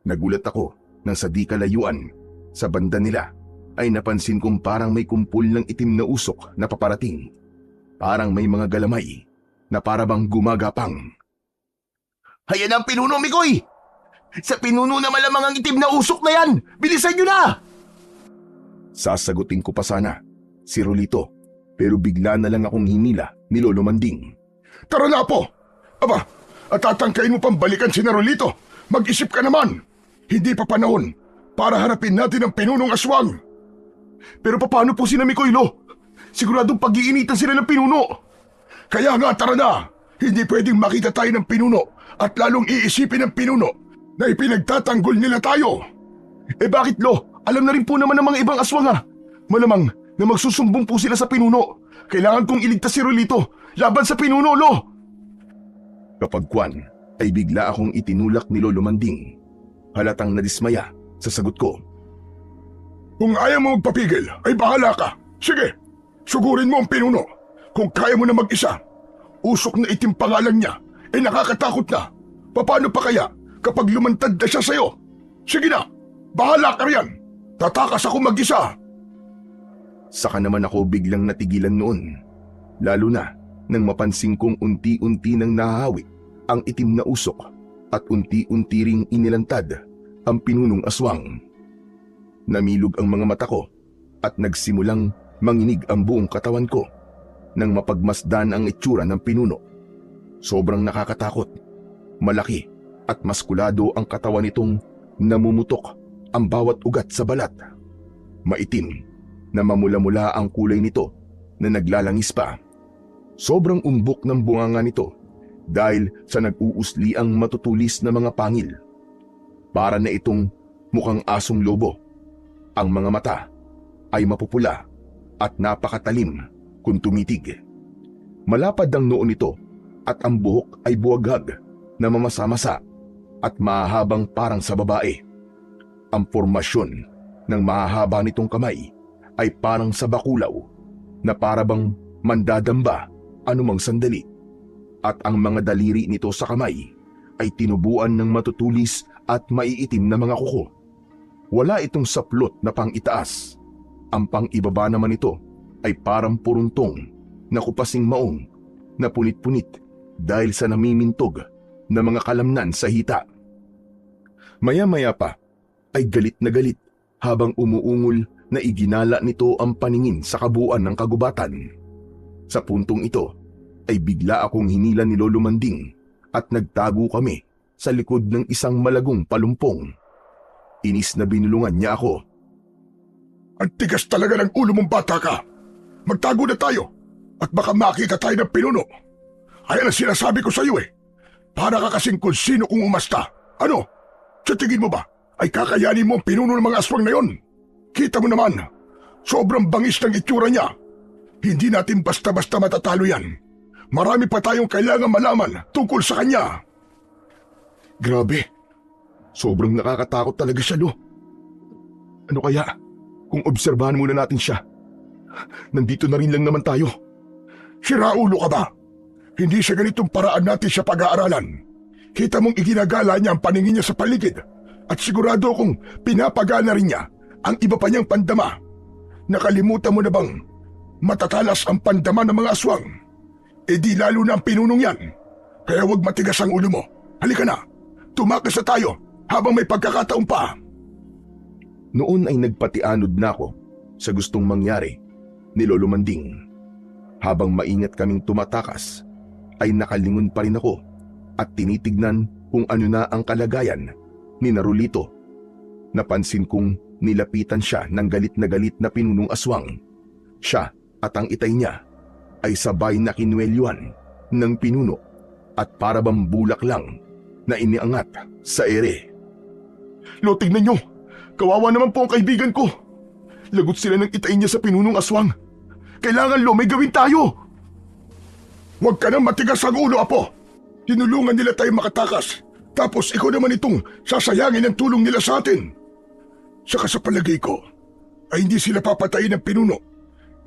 Nagulat ako nang sa di kalayuan, sa banda nila, ay napansin kong parang may kumpul ng itim na usok na paparating. Parang may mga galamay na parabang gumagapang. Hayan ang pinuno, Mikoy! Sa pinuno na malamang ang itim na usok na yan! Bilisan nyo na! Sasagutin ko pa sana si Rolito, pero bigla na lang akong hinila ni Lolo Manding. Tara na, Apo. Aba, at tatangkain mo pang balikan si Narulito. Mag-isip ka naman. Hindi pa panahon para harapin natin ang pinunong aswang. Pero paano po sina Mikoy, Lo? Siguradong pag-iinitan sila ng pinuno. Kaya nga, tara na. Hindi pwedeng makita tayo ng pinuno at lalong iisipin ng pinuno na ipinagtatanggol nila tayo. Eh bakit, Lo? Alam na rin po naman ng mga ibang aswang ha. Malamang na magsusumbong po sila sa pinuno. Kailangan kong iligtas si Rolito laban sa pinuno, Lo. Kapag kwan, ay bigla akong itinulak ni Lolo Manding. Halatang nadismaya sa sagot ko. Kung ayaw mo magpapigil, ay bahala ka. Sige, sugurin mo ang pinuno. Kung kaya mo na mag-isa, usok na itim pangalan niya, ay nakakatakot na. Paano pa kaya kapag lumantad na siya sa'yo? Sige na, bahala ka riyan. Tatakas ako mag-isa. Saka naman ako biglang natigilan noon. Lalo na nang mapansin kong unti-unti nang nahahawi ang itim na usok at unti-unti ring inilantad ang pinunong aswang. Namilog ang mga mata ko at nagsimulang manginig ang buong katawan ko nang mapagmasdan ang itsura ng pinuno. Sobrang nakakatakot. Malaki at maskulado ang katawan nitong namumutok ang bawat ugat sa balat. Maitim na mamula-mula ang kulay nito na naglalangis pa. Sobrang umbok ng bunganga nito dahil sa nag-uusli ang matutulis na mga pangil. Para na itong mukhang asong lobo. Ang mga mata ay mapupula at napakatalim kung tumitig. Malapad ang noo nito at ang buhok ay buwaghag na mamasa-masa at mahahabang parang sa babae. Ang formasyon ng mahahaba nitong kamay ay parang sa bakulaw na parabang mandadamba anumang sandali. At ang mga daliri nito sa kamay ay tinubuan ng matutulis at maiitim na mga kuko. Wala itong saplot na pang-itaas. Ang pang-ibaba naman nito ay parang puruntong na kupasing maong na punit-punit dahil sa namimintog na mga kalamnan sa hita. Maya-maya pa ay galit na galit habang umuungol na iginala nito ang paningin sa kabuuan ng kagubatan. Sa puntong ito ay bigla akong hinila ni Lolo Manding at nagtago kami sa likod ng isang malagong palumpong. Inis na binulungan niya ako. Ang tigas talaga ng ulo mong bata ka. Magtago na tayo at baka makita tayo ng pinuno. Ayan ang sinasabi ko sa iyo eh. Para ka kasing kung sino kung umasta. Ano? Sa tingin mo ba ay kakayanin mo ang pinuno ng mga aswang na yon? Kita mo naman, sobrang bangis ng itsura niya. Hindi natin basta-basta matatalo yan. Marami pa tayong kailangan malaman tungkol sa kanya. Grabe, sobrang nakakatakot talaga siya, Lo. Ano kaya kung obserbahan muna natin siya? Nandito na rin lang naman tayo. Siraulo ka ba? Hindi sa ganitong paraan natin siya pag-aaralan. Kita mong iginagala niya ang paningin niya sa paligid at sigurado kong pinapagana rin niya ang iba pa niyang pandama. Nakalimutan mo na bang matatalas ang pandama ng mga aswang? E di lalo na ang pinunong yan. Kaya huwag matigas ang ulo mo. Halika na, tumakas na tayo habang may pagkakataon pa. Noon ay nagpatianod na ako sa gustong mangyari ni Lolo Manding. Habang maingat kaming tumatakas, ay nakalingon pa rin ako at tinitignan kung ano na ang kalagayan ni Narulito. Napansin kong nilapitan siya ng galit na pinunong aswang. Siya at ang itay niya ay sabay na kinwelyuan ng pinuno at para bang bulak lang na iniangat sa ere. Lo, tignan nyo! Kawawa naman po ang kaibigan ko. Lagot sila ng itay niya sa pinunong aswang. Kailangan, Lo, may gawin tayo! Huwag ka nang matigas ang ulo, Apo! Tinulungan nila tayo makatakas. Tapos ikaw naman itong sasayangin ang tulong nila sa atin. Saka sa palagay ko, ay hindi sila papatayin ng pinuno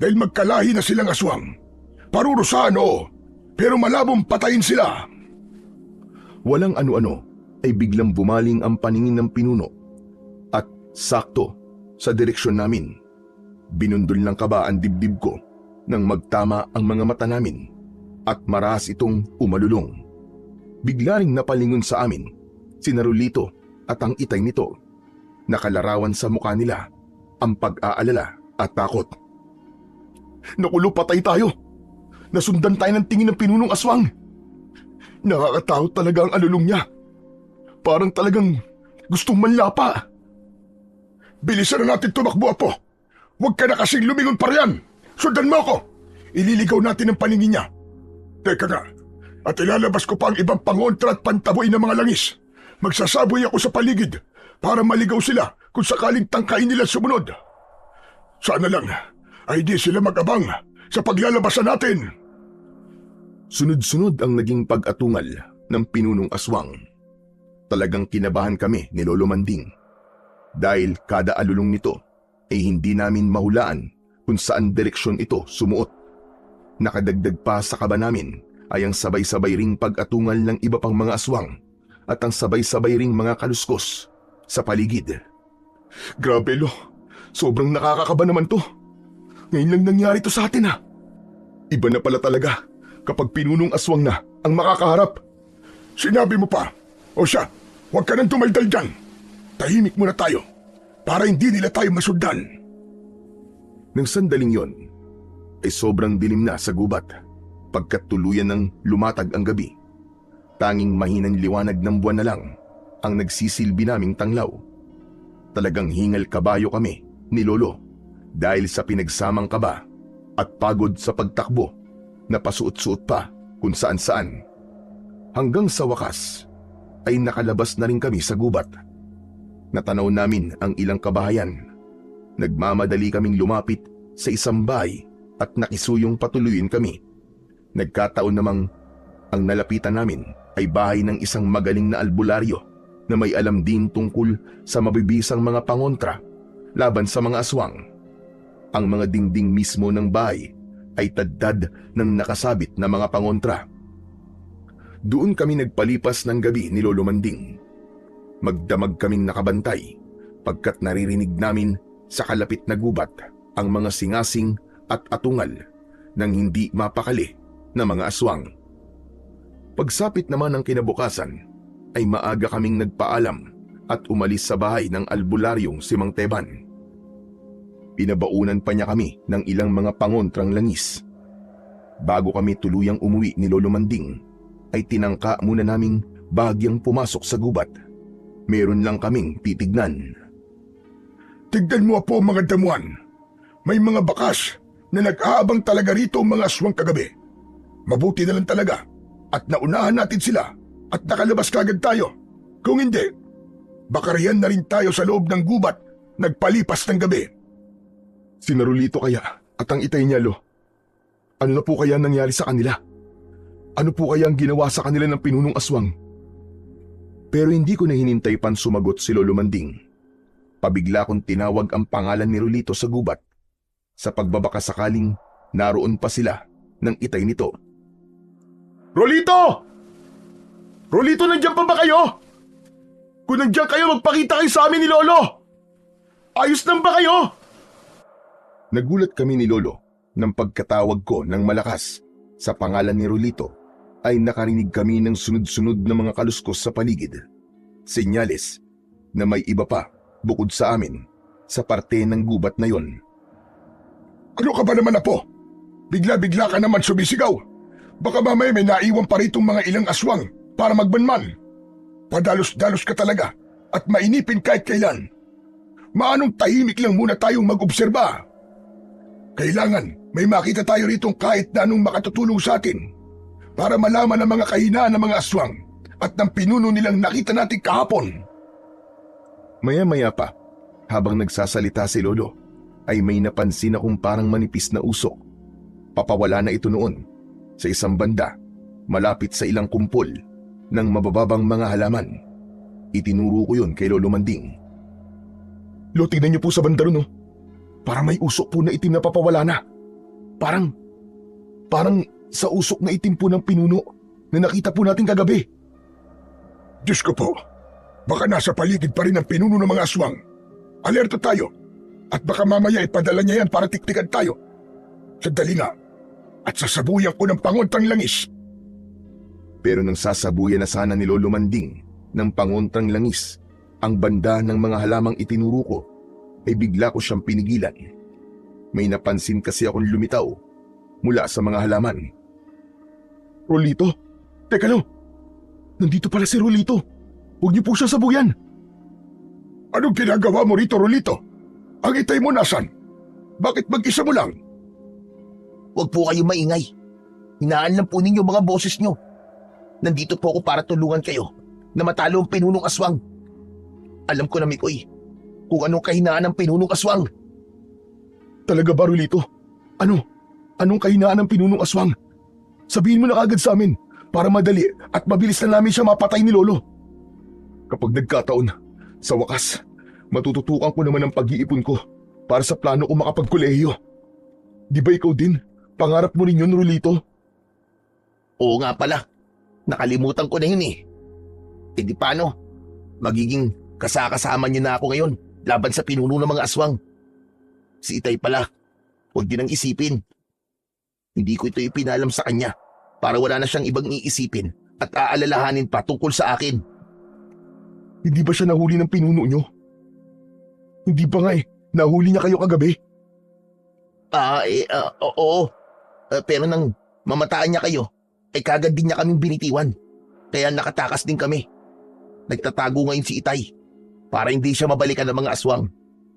dahil magkalahi na silang aswang. Parurusahan, oo, pero malabong patayin sila. Walang ano-ano ay biglang bumaling ang paningin ng pinuno at sakto sa direksyon namin. Binundol ng kaba ang dibdib ko nang magtama ang mga mata namin at maras itong umalulong. Bigla ring napalingon sa amin si Narulito at ang itay nito. Nakalarawan sa mukha nila ang pag-aalala at takot. Nakulo, patay tayo. Nasundan tayo ng tingin ng pinunong aswang. Nakakatakot talaga ang alulong niya. Parang talagang gustong manlapa. Bilisan na natin tumakbo, Apo. Huwag ka na kasing lumingon pa riyan. Sundan mo ako. Ililigaw natin ang paningin niya. Teka nga, at ilalabas ko pa ang ibang pangontra at pantaboy ng mga langis. Magsasaboy ako sa paligid para maligaw sila kung sakaling tangkain nila sumunod. Sana lang ay di sila mag-abang sa paglalabasan natin. Sunod-sunod ang naging pag-atungal ng pinunong aswang. Talagang kinabahan kami ni Lolo Manding dahil kada alulong nito ay hindi namin mahulaan kung saan direksyon ito sumuot. Nakadagdag pa sa kaba namin ay ang sabay-sabay ring pag-atungal ng iba pang mga aswang at ang sabay-sabay ring mga kaluskos sa paligid. Grabe, Lo. Sobrang nakakakaba naman to. Ngayon lang nangyari to sa atin, ha. Iba na pala talaga kapag pinunong aswang na ang makakaharap. Sinabi mo pa. O siya, huwag ka nang tumaldal dyan. Tahimik muna tayo para hindi nila tayo masundan. Nang sandaling yon, ay sobrang dilim na sa gubat pagkat tuluyan ng lumatag ang gabi Tanging mahinang liwanag ng buwan na lang ang nagsisilbi naming tanglaw. Talagang hingal kabayo kami ni Lolo dahil sa pinagsamang kaba at pagod sa pagtakbo na pasuot-suot pa kung saan-saan. Hanggang sa wakas ay nakalabas na rin kami sa gubat. Natanaw namin ang ilang kabahayan. Nagmamadali kaming lumapit sa isang bahay at nakisuyong patuluyin kami. Nagkataon namang ang nalapitan namin ay bahay ng isang magaling na albularyo na may alam din tungkol sa mabibisang mga pangontra laban sa mga aswang. Ang mga dingding mismo ng bahay ay taddad ng nakasabit na mga pangontra. Doon kami nagpalipas ng gabi ni Lolo Manding. Magdamag kaming nakabantay pagkat naririnig namin sa kalapit na gubat ang mga singasing at atungal ng hindi mapakali na mga aswang. Pagsapit naman ng kinabukasan ay maaga kaming nagpaalam at umalis sa bahay ng albularyong si Mang Teban. Pinabaunan pa niya kami ng ilang mga pangontrang langis. Bago kami tuluyang umuwi ni Lolo Manding, ay tinangka muna naming bahagyang pumasok sa gubat. Meron lang kaming titignan. Tignan mo po mga damuhan. May mga bakas na nag-aabang talaga rito ang mga aswang kagabi. Mabuti na lang talaga at naunahan natin sila at nakalabas kagad tayo. Kung hindi, baka riyan na rin tayo sa loob ng gubat nagpalipas ng gabi. Si Narulito kaya at ang itay niya, Lo. Ano na po kaya nangyari sa kanila? Ano po kaya ang ginawa sa kanila ng pinunong aswang? Pero hindi ko na hinintay pan sumagot si Lolo Manding. Pabigla kong tinawag ang pangalan ni Rolito sa gubat. Sa pagbabaka sakaling naroon pa sila ng itay nito. Rolito! Rolito, nandiyan pa ba kayo? Kung nandiyan kayo, magpakita kayo sa amin ni Lolo! Ayos lang ba kayo? Nagulat kami ni Lolo nang pagkatawag ko ng malakas sa pangalan ni Rolito ay nakarinig kami ng sunod-sunod na mga kaluskos sa paligid. Senyales na may iba pa bukod sa amin sa parte ng gubat na yon. Ano ka ba naman, Apo? Bigla-bigla ka naman sumisigaw. Baka mamaya may naiwan pa ritong mga ilang aswang para magbanman. Padalos-dalos ka talaga at mainipin kahit kailan. Maanong tahimik lang muna tayong mag-obserba? Kailangan may makita tayo ritong kahit na anong makatutulong sa atin para malaman ang mga kahinaan ng mga aswang at ng pinuno nilang nakita natin kahapon. Maya-maya pa, habang nagsasalita si Lolo, ay may napansin akong parang manipis na usok. Papawala na ito noon sa isang banda, malapit sa ilang kumpol ng mabababang mga halaman. Itinuro ko yun kay Lolo Manding. Lo, tignan niyo po sa banda ron, oh. Parang may usok po na itim na papawala na. Parang sa usok na itim po ng pinuno na nakita po natin kagabi. Diyos ko po, baka nasa paligid pa rin ang pinuno ng mga aswang. Alerto tayo at baka mamaya ipadala niya yan para tiktikan tayo. Sandali nga at sasabuyan ko ng pangontang langis. Pero nang sasabuyan na sana ni Lolo Manding ng pangontang langis ang banda ng mga halamang itinuro ko, ay bigla ko siyang pinigilan. May napansin kasi akong lumitaw mula sa mga halaman. Rolito? Teka lang, nandito pala si Rolito. Huwag niyo po siya sabuyan. Anong ginagawa mo rito, Rolito? Ang itay mo nasan? Bakit mag-isa mo lang? Huwag po kayo maingay. Hinaan lang po ninyo mga boses nyo. Nandito po ako para tulungan kayo na matalo ang pinunong aswang. Alam ko na, Mikoy, kung anong kahinaan ng pinunong aswang. Talaga ba, Rolito? Anong kahinaan ng pinunong aswang? Sabihin mo na agad sa amin para madali at mabilis na namin siya mapatay ni Lolo. Kapag nagkataon, sa wakas, matututukan ko naman ang pag-iipon ko para sa plano ko makapagkolehiyo. Di ba ikaw din? Pangarap mo rin yun, Rolito? Oo nga pala. Nakalimutan ko na yun eh. E di paano? Magiging kasakasama niyo na ako ngayon laban sa pinuno ng mga aswang. Si Itay pala, huwag din ang isipin. Hindi ko ito ipinalam sa kanya para wala na siyang ibang iisipin at aalalahanin pa tungkol sa akin. Hindi ba siya nahuli ng pinuno nyo? Hindi ba nga nahuli niya kayo kagabi? Oo. Pero nang mamataan niya kayo, ay kagad din niya kaming binitiwan. Kaya nakatakas din kami. Nagtatago ngayon si Itay para hindi siya mabalikan ng mga aswang.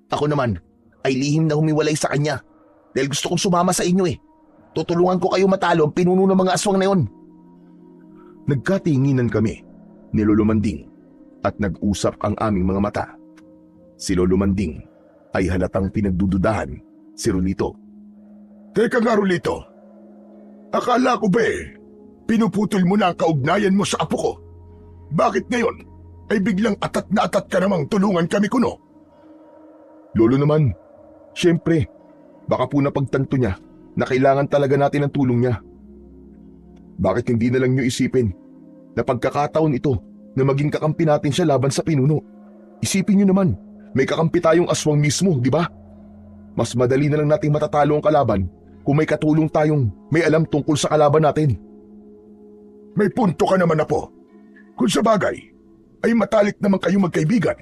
Ako naman ay lihim na humiwalay sa kanya dahil gusto kong sumama sa inyo eh. Tutulungan ko kayo matalo ang pinuno ng mga aswang na yon. Nagkatinginan kami ni Lolo Manding at nag-usap ang aming mga mata. Si Lolo Manding ay halatang pinagdududahan si Rolito. Teka nga, Rolito. Akala ko ba pinuputol mo na ang kaugnayan mo sa apo ko? Bakit ngayon ay biglang atat na atat ka namang tulungan kami kuno? Lolo naman, syempre, baka po napagtanto niya na kailangan talaga natin ng tulong niya. Bakit hindi na lang niyo isipin na pagkakataon ito na maging kakampi natin siya laban sa pinuno? Isipin niyo naman, may kakampi tayong aswang mismo, di ba? Mas madali na lang nating matatalo ang kalaban kung may katulong tayong may alam tungkol sa kalaban natin. May punto ka naman, Apo. Kung sa bagay, ay matalik naman kayong magkaibigan.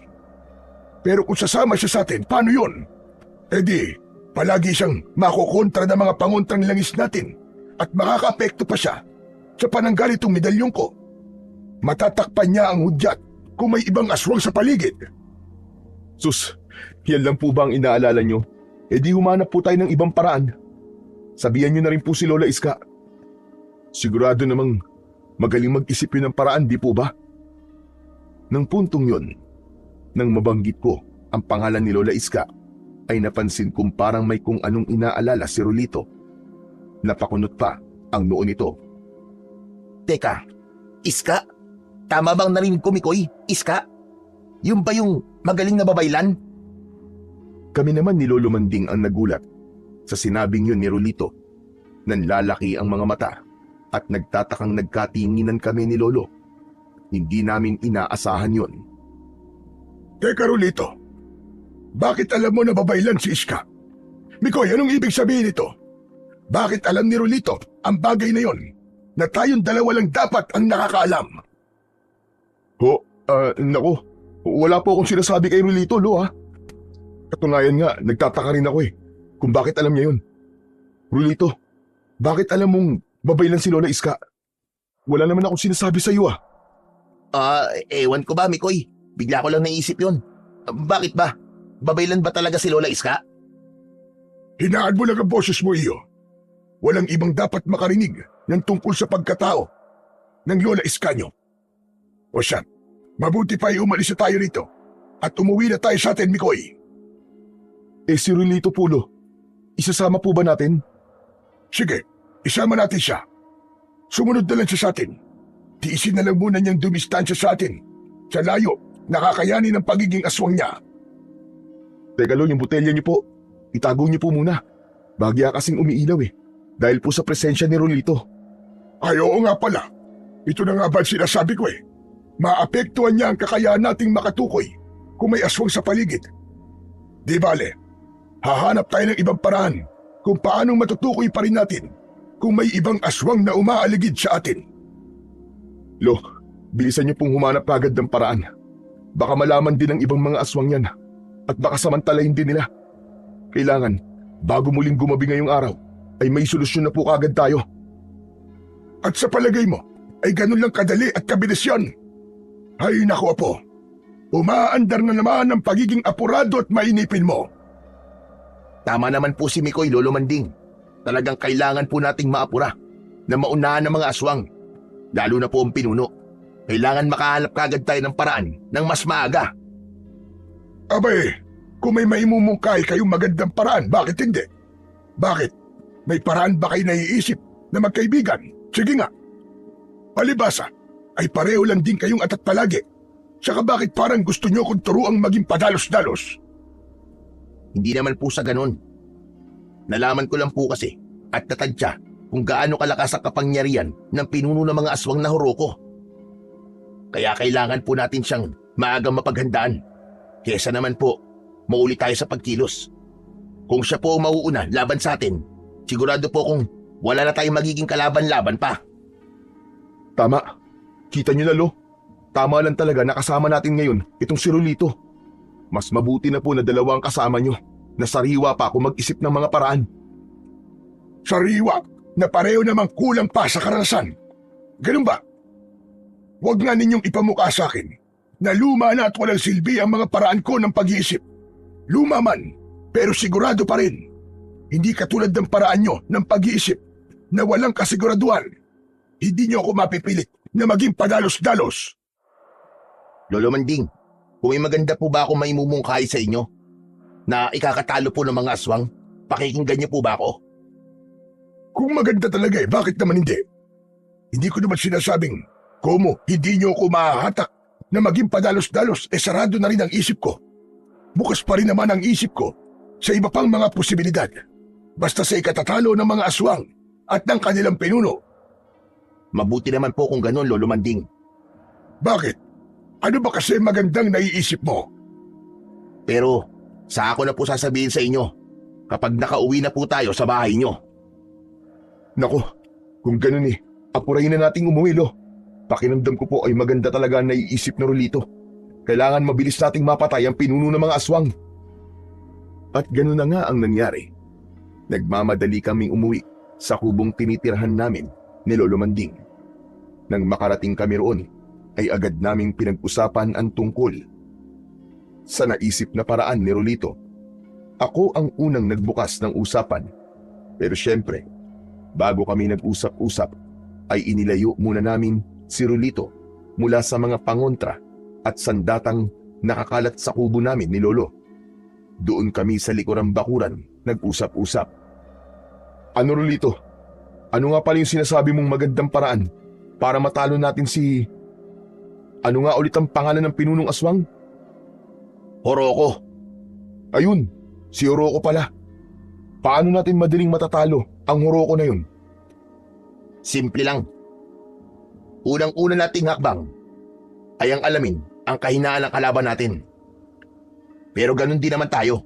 Pero kung sasama siya sa atin, paano yun? E di, palagi siyang makukontra ng mga pangontrang langis natin at makaka-apekto pa siya sa pananggal itong medalyong ko. Matatakpan niya ang hudyat kung may ibang aswang sa paligid. Sus, yan lang po ba ang inaalala nyo? E di humanap po tayo ng ibang paraan. Sabihan nyo na rin po si Lola Iska. Sigurado namang magaling mag-isip yun ng paraan, di po ba? Nang puntong yun, nang mabanggit ko ang pangalan ni Lola Iska, ay napansin kong parang may kung anong inaalala si Rolito. Napakunot pa ang noo nito. Teka, Iska? Tama bang narinig ko, Mikoy? Iska? Yung ba yung magaling na babaylan? Kami naman ni Lolo Manding ang nagulat sa sinabing yun ni Rolito. Nanlalaki ang mga mata at nagtatakang nagkatinginan kami ni Lolo. Hindi namin inaasahan yun. Teka, Rolito. Bakit alam mo na babaylan si Iska? Mikoy, anong ibig sabihin nito? Bakit alam ni Rolito ang bagay na yon na tayong dalawa lang dapat ang nakakaalam? Nako, wala po akong sinasabi kay Rolito, Lo ha. Katunayan nga, nagtataka rin ako kung bakit alam niya yun. Rolito, bakit alam mong babaylan si Lola Iska? Wala naman akong sinasabi sa iyo Ewan ko ba, Mikoy? Bigla ko lang naisip yun. Bakit ba? Babaylan ba talaga si Lola Iska? Hinaan mo lang ang boses mo, iyo. Walang ibang dapat makarinig ng tungkol sa pagkatao ng Lola Iska nyo. O siya, mabuti pa umalis na tayo rito at umuwi na tayo sa atin, Mikoy. Si Rolito Pulo, isasama po ba natin? Sige, isama natin siya. Sumunod na lang siya sa atin. Tiisin na lang muna niyang dumistansya sa atin. Sa layo, nakakayanin ng pagiging aswang niya. Teka Lo, yung botelya niyo po, itago niyo po muna. Bagya kasing umiilaw dahil po sa presensya ni Rolito. Ay, oo nga pala. Ito na nga ba sinasabi ko Maapektuhan niya ang kakayahan nating makatukoy kung may aswang sa paligid. Di bale, hahanap tayo ng ibang paraan kung paanong matutukoy pa rin natin kung may ibang aswang na umaaligid sa atin. Lo, bilisan niyo pong humanap agad ng paraan. Baka malaman din ng ibang mga aswang yan at baka samantalahin din nila. Kailangan, bago muling gumabi ngayong araw, ay may solusyon na po kagad tayo. At sa palagay mo, ay ganun lang kadali at kabilis yan? Ay naku, Apo, umaandar na naman ang pagiging apurado at mainipin mo. Tama naman po si Mikoy, Lolo Manding. Talagang kailangan po nating maapura na maunahan ng mga aswang. Lalo na po ang pinuno. Kailangan makahanap kagad tayo ng paraan ng mas maaga. Abay, kung may maimumungkay kayong magandang paraan, bakit hindi? Bakit? May paraan ba kayo naiisip na magkaibigan? Sige nga. Palibasa, ay pareho lang din kayong atat palagi. Saka bakit parang gusto nyo kong turuang maging padalos-dalos? Hindi naman po sa ganun. Nalaman ko lang po kasi at natadya kung gaano kalakas ang kapangyarihan ng pinuno ng mga aswang na Horoko. Kaya kailangan po natin siyang maagang mapaghandaan. Kesa naman po, mauli tayo sa pagkilos. Kung siya po ang mauuna laban sa atin, sigurado po kung wala na tayong magiging kalaban-laban pa. Tama. Kita niyo na, Lo. Tama lang talaga na kasama natin ngayon itong si Rolito. Mas mabuti na po na dalawa ang kasama niyo na sariwa pa kung mag-isip ng mga paraan. Sariwa na pareho namang kulang pa sa karanasan. Ganun ba? Huwag nga ninyong ipamukha sa akin na luma na at walang silbi ang mga paraan ko ng pag-iisip. Luma man, pero sigurado pa rin. Hindi katulad ng paraan nyo ng pag-iisip na walang kasiguraduhan. Hindi nyo ako mapipilit na maging padalos-dalos. Lolo Manding, kung may maganda po ba ako maimumungkahi sa inyo na ikakatalo po ng mga aswang, pakikinggan niyo po ba ako? Kung maganda talaga bakit naman hindi? Hindi ko naman sinasabing, Komo, hindi nyo ako mahahatak na maging padalos-dalos sarado na rin ang isip ko. Bukas pa rin naman ang isip ko sa iba pang mga posibilidad. Basta sa ikatatalo ng mga aswang at ng kanilang pinuno. Mabuti naman po kung ganun, Lolo Manding. Bakit? Ano ba kasi magandang naiisip mo? Pero sa ako na po sasabihin sa inyo kapag nakauwi na po tayo sa bahay nyo. Nako, kung ganun apurahin na nating umuwi, Lo. Pakiramdam ko po ay maganda talaga ang naiisip na Rolito. Kailangan mabilis nating mapatay ang pinuno ng mga aswang. At ganun na nga ang nangyari. Nagmamadali kaming umuwi sa kubong tinitirhan namin ni Lolo Manding. Nang makarating kami roon, ay agad naming pinag-usapan ang tungkol sa naisip na paraan ni Rolito. Ako ang unang nagbukas ng usapan. Pero syempre, bago kami nag-usap-usap, ay inilayo muna namin si Rolito mula sa mga pangontra at sandatang nakakalat sa kubo namin ni Lolo. Doon kami sa likurang bakuran nag-usap-usap. Ano, Rolito? Ano nga pala yung sinasabi mong magandang paraan para matalo natin si... Ano nga ulit ang pangalan ng pinunong aswang? Horoko. Ayun, si Horoko pala. Paano natin madaling matatalo ang Horoko na yun? Simple lang. Unang-una nating hakbang ay ang alamin ang kahinaan ng kalaban natin. Pero ganun din naman tayo.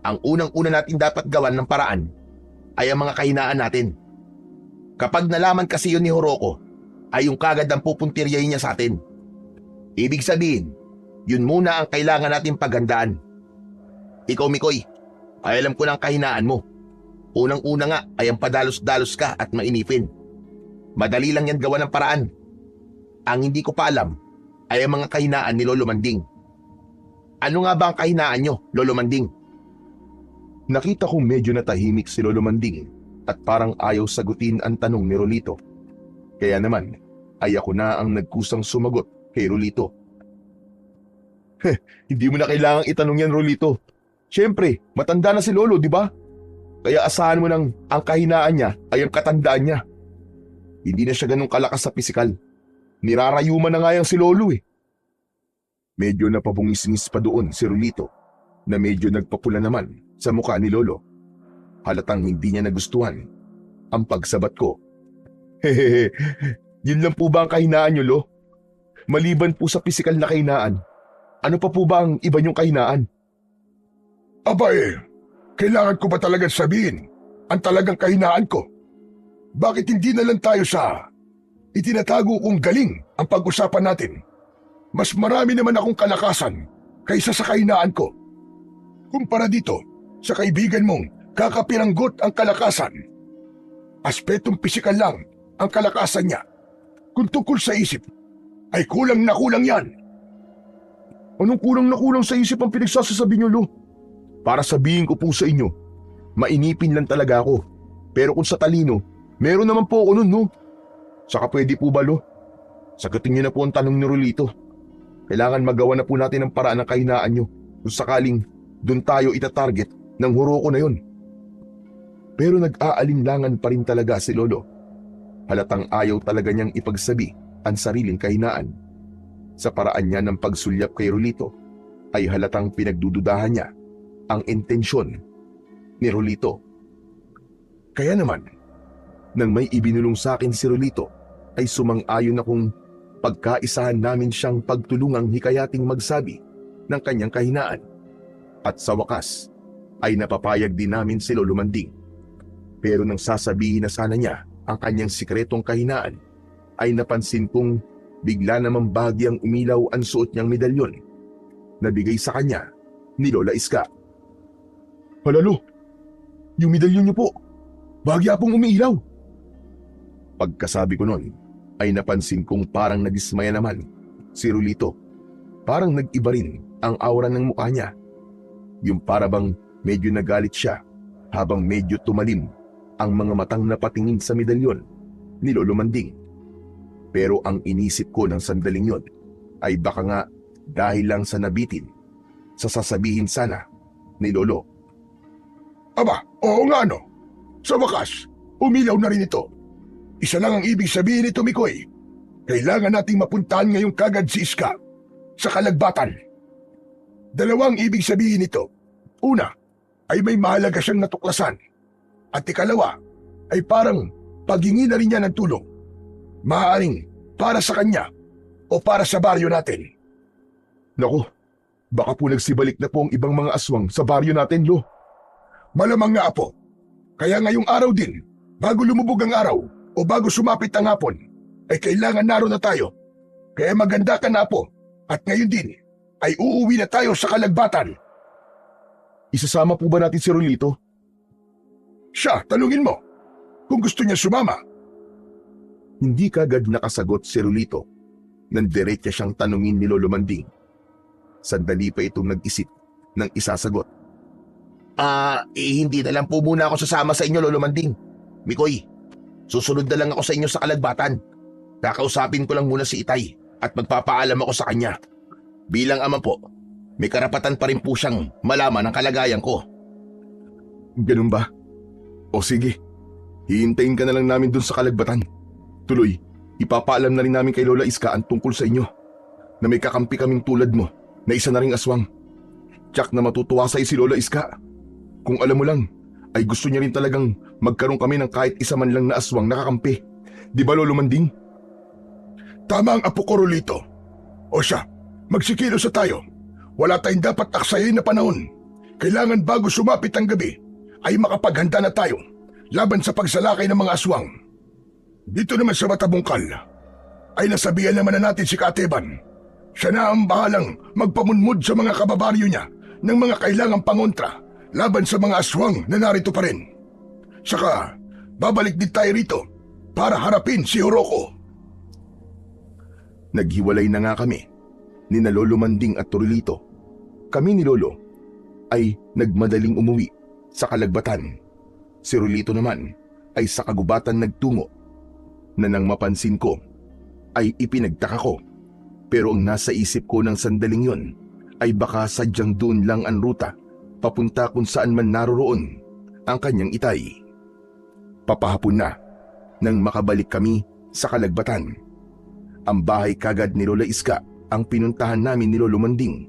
Ang unang-una nating dapat gawan ng paraan ay ang mga kahinaan natin. Kapag nalaman kasi yun ni Horoko, ay yung kagad ang pupuntiryahin niya sa atin. Ibig sabihin, yun muna ang kailangan natin paghandaan. Ikaw, Mikoy, ay alam ko ng kahinaan mo. Unang-una nga ay ang padalos-dalos ka at mainipin. Madali lang yan gawa ng paraan. Ang hindi ko pa alam ay ang mga kahinaan ni Lolo Manding. Ano nga ba ang kahinaan nyo, Lolo Manding? Nakita kong medyo natahimik si Lolo Manding at parang ayaw sagutin ang tanong ni Rolito. Kaya naman ay ako na ang nagkusang sumagot kay Rolito. Hindi mo na kailangang itanong yan, Rolito. Siyempre, matanda na si Lolo, di ba? Kaya asahan mo nang ang kahinaan niya ay ang katandaan niya. Hindi na siya ganun kalakas sa pisikal. Nirarayuman na nga yan si Lolo Medyo napabungis-ngis pa doon si Rolito na medyo nagpapula naman sa mukha ni Lolo. Halatang hindi niya nagustuhan ang pagsabat ko. Hehehe, yun lang po ba ang kahinaan niyo, Lo? Maliban po sa pisikal na kahinaan, ano pa po ba ang iba niyong kahinaan? Kailangan ko ba talagang sabihin ang talagang kahinaan ko? Bakit hindi na lang tayo sa itinatago kong galing ang pag-usapan natin? Mas marami naman akong kalakasan kaysa sa kahinaan ko. Kumpara dito sa kaibigan mong kakapiranggot ang kalakasan. Aspetong pisikal lang ang kalakasan niya. Kung tungkol sa isip, ay kulang na kulang yan. Anong kulang na kulang sa isip ang pinagsasasabi niyo, Lo? Para sabihin ko po sa inyo, mainipin lang talaga ako. Pero kung sa talino, meron naman po ako nun, no? Saka pwede po ba, Lo? Sagutin niyo na po ang tanong ni Rolito. Kailangan magawa na po natin ang paraan ng kahinaan niyo kung sakaling doon tayo itatarget ng Horoko na yun. Pero nag-aalinlangan pa rin talaga si Lolo. Halatang ayaw talaga niyang ipagsabi ang sariling kahinaan. Sa paraan niya ng pagsulyap kay Rolito, ay halatang pinagdududahan niya ang intensyon ni Rolito. Kaya naman, nang may ibinulong sa akin si Rolito, ay sumang-ayon akong pagkaisahan namin siyang pagtulungang hikayating magsabi ng kanyang kahinaan. At sa wakas, ay napapayag din namin si Lolo Manding. Pero nang sasabihin na sana niya ang kanyang sikretong kahinaan, ay napansin kong bigla namang bahagyang umilaw ang suot niyang medalyon na bigay sa kanya ni Lola Iska. Halalo, yung medalyon niyo po, bahagya pong umiilaw. Pagkasabi ko nun, ay napansin kong parang nadismaya naman si Rolito. Parang nag-iba rin ang aura ng mukha niya. Yung parabang medyo nagalit siya habang medyo tumalim ang mga matang napatingin sa medalyon ni Lolo Manding. Pero ang inisip ko ng sandaling yon ay baka nga dahil lang sa nabitin sa sasabihin sana ni Lolo. Aba, oo nga no. Sa wakas, umilaw na rin ito. Isa lang ang ibig sabihin nito, Mikoy. Kailangan nating mapuntahan ngayong kagad si Iska sa kalagbatan. Dalawang ibig sabihin nito. Una, ay may mahalaga siyang natuklasan. At ikalawa, ay parang paghingi na rin niya ng tulong. Maaaring para sa kanya o para sa baryo natin. Naku, baka po nagsibalik na po ang ibang mga aswang sa baryo natin, Lo. Malamang nga, Apo. Kaya ngayong araw din, bago lumubog ang araw o bago sumapit ang hapon, ay kailangan naroon na tayo. Kaya maganda ka na, Apo. At ngayon din, ay uuwi na tayo sa kalagbatan. Isasama po ba natin si Rolito? Siya, tanungin mo. Kung gusto niya sumama. Hindi kagad nakasagot si Rolito. Nandiretya siyang tanungin ni Lolo Manding. Sandali pa itong nag-isip ng isasagot. Hindi na lang po muna ako sasama sa inyo, Lolo Manding. Mikoy, susunod na lang ako sa inyo sa kalagbatan. Kakausapin ko lang muna si Itay at magpapaalam ako sa kanya. Bilang ama po, may karapatan pa rin po siyang malaman ang kalagayan ko. Ganun ba? O sige, hihintayin ka na lang namin dun sa kalagbatan. Tuloy, ipapaalam na rin namin kay Lola Iska ang tungkol sa inyo na may kakampi kaming tulad mo na isa na ring aswang. Tiyak na matutuwa sa'yo si Lola Iska. Kung alam mo lang, ay gusto niya rin talagang magkaroon kami ng kahit isa man lang na aswang nakakampi. Di ba, Lolo Manding? Tama ang Apo ko, Rolito. O siya, magsikilos na tayo. Wala tayong dapat aksayin na panahon. Kailangan bago sumapit ang gabi, ay makapaghanda na tayo laban sa pagsalakay ng mga aswang. Dito naman sa Matabungkal, ay nasabihan naman na natin si Kateban. Siya na ang bahalang magpamunmod sa mga kababaryo niya ng mga kailangang pangontra laban sa mga aswang na narito pa rin. Saka, babalik din tayo rito para harapin si Horoko. Naghiwalay na nga kami ni na Lolo Manding at Rolito. Kami ni Lolo ay nagmadaling umuwi sa kalagbatan. Si Rolito naman ay sa kagubatan nagtungo na nang mapansin ko ay ipinagtaka ko. Pero ang nasa isip ko ng sandaling yon ay baka sadyang doon lang ang ruta papunta kung saan man naroroon ang kanyang Itay. Papahapon na nang makabalik kami sa kalagbatan. Ang bahay kagad ni Lola Iska ang pinuntahan namin ni Lolo Manding.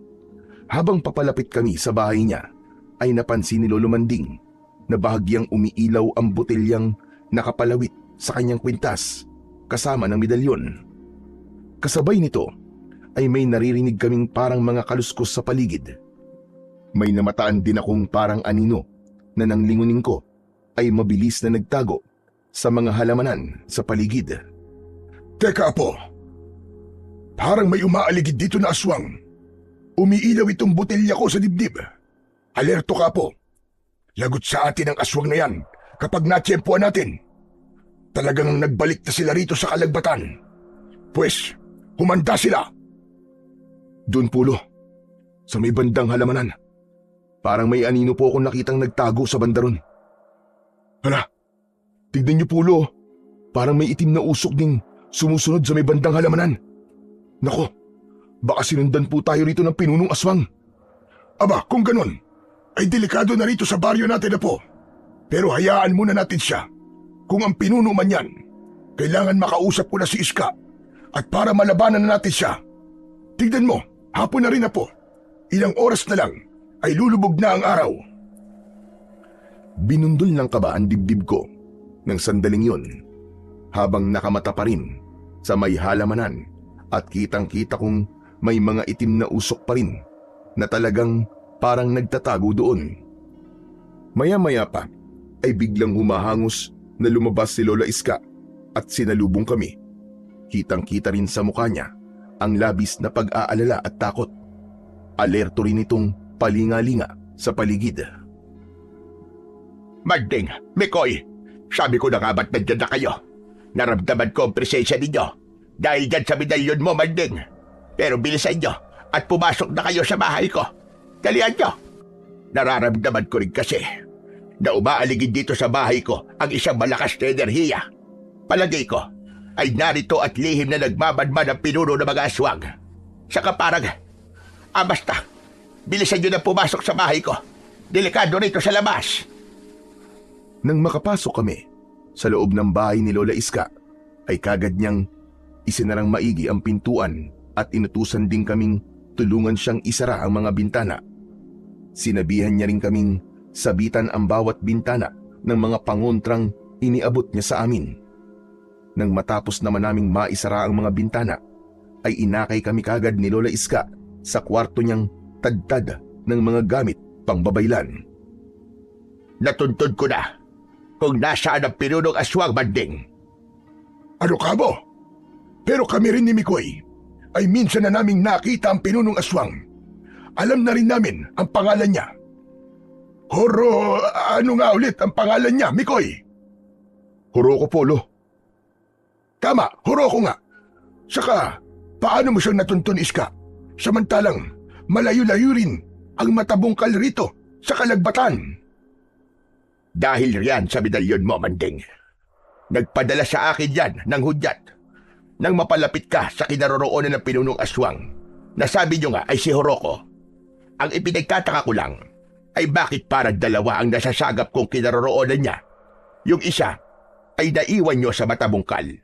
Habang papalapit kami sa bahay niya, ay napansin ni Lolo Manding na bahagyang umiilaw ang botelyang nakapalawit sa kanyang kwintas kasama ng medalyon. Kasabay nito ay may naririnig kaming parang mga kaluskos sa paligid. May namataan din akong parang anino na nang lingunin ko ay mabilis na nagtago sa mga halamanan sa paligid. Teka, Apo. Parang may umaaligid dito na aswang. Umiilaw itong botelya ko sa dibdib. Alerto ka, Apo. Lagot sa atin ang aswang na yan kapag natsyempuan natin. Talagang nagbalik na sila rito sa kalagbatan. Pues, humanda sila. Doon pulo, sa may bandang halamanan. Parang may anino po akong nakitang nagtago sa bandaron. Hala, tignan niyo pulo. Parang may itim na usok ding sumusunod sa may bandang halamanan. Nako, baka sinundan po tayo rito ng pinunong aswang. Aba, kung ganun, ay delikado na rito sa baryo natin, Apo. Pero hayaan muna natin siya. Kung ang pinuno man yan, kailangan makausap ko na si Iska. At para malabanan na natin siya. Tignan mo, hapon na rin, Apo. Ilang oras na lang ay lulubog na ang araw. Binundol ng kaba ang dibdib ko ng sandaling yon habang nakamata pa rin sa may halamanan at kitang-kita kong may mga itim na usok pa rin na talagang parang nagtatago doon. Maya-maya pa ay biglang humahangos na lumabas si Lola Iska at sinalubong kami. Kitang-kita rin sa mukha niya ang labis na pag-aalala at takot. Alerto rin itong palingalinga sa paligid. Manding, Mikoy, sabi ko na nga ba't nandyan na kayo? Naramdaman ko ang presensya ninyo. dahil dyan sa medalyon mo, Manding. Pero bilisan nyo at pumasok na kayo sa bahay ko. Dalian nyo. Nararamdaman ko rin kasi na umaaligid dito sa bahay ko ang isang malakas na enerhiya. Palagay ko ay narito at lihim na nagmamadman ang pinuno ng mga aswang. Saka parang, basta, bilisan nyo na pumasok sa bahay ko. Delikado rito sa labas. Nang makapasok kami sa loob ng bahay ni Lola Iska, ay kagad niyang isinarang maigi ang pintuan at inutusan din kaming tulungan siyang isara ang mga bintana. Sinabihan niya rin kaming sabitan ang bawat bintana ng mga pangontrang iniabot niya sa amin. Nang matapos naman naming maisara ang mga bintana, ay inakay kami kagad ni Lola Iska sa kwarto niyang tadtad ng mga gamit pangbabaylan. Natuntun ko na kung nasaan ang pinunong aswang, Manding. Ano ka mo? Pero kami rin ni Mikoy ay minsan na naming nakita ang pinunong aswang. Alam na rin namin ang pangalan niya. Ano nga ulit ang pangalan niya, Mikoy? Horoko Polo. Tama, Horoko nga. Saka, paano mo siyang natuntun, Iska? Samantalang, malayo-layo rin ang matabungkal rito sa Kalagbatan. Dahil riyan sa medalyon mo, Manding. Nagpadala sa akin yan ng hudyat nang mapalapit ka sa kinaroroonan ng pinunong aswang na sabi nyo nga ay si Horoko. Ang ipinagtataka ko lang ay bakit parang dalawa ang nasasagap kong kinaroroonan niya. Yung isa ay naiwan nyo sa matabungkal.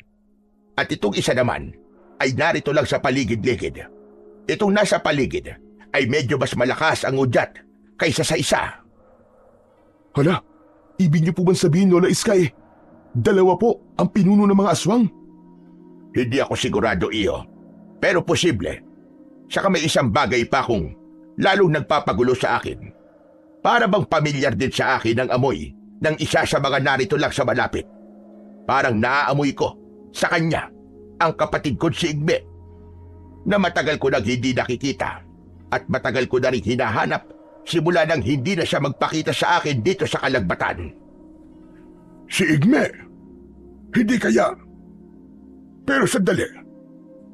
At itong isa naman ay narito lang sa paligid-ligid. Itong nasa paligid ay medyo mas malakas ang hudyat kaysa sa isa. Hala, ibig niyo po bang sabihin, Lola Iska, dalawa po ang pinuno ng mga aswang? Hindi ako sigurado, iyo. Pero posible. Saka may isang bagay pa kung lalong nagpapagulo sa akin. Para bang pamilyar din sa akin ang amoy ng isa sa mga narito lang sa malapit. Parang naaamoy ko sa kanya ang kapatid ko si Igme, na matagal ko nang hindi nakikita at matagal ko na rin hinahanap simula nang hindi na siya magpakita sa akin dito sa Kalagbatan. Si Igme? Hindi kaya? Pero sandali,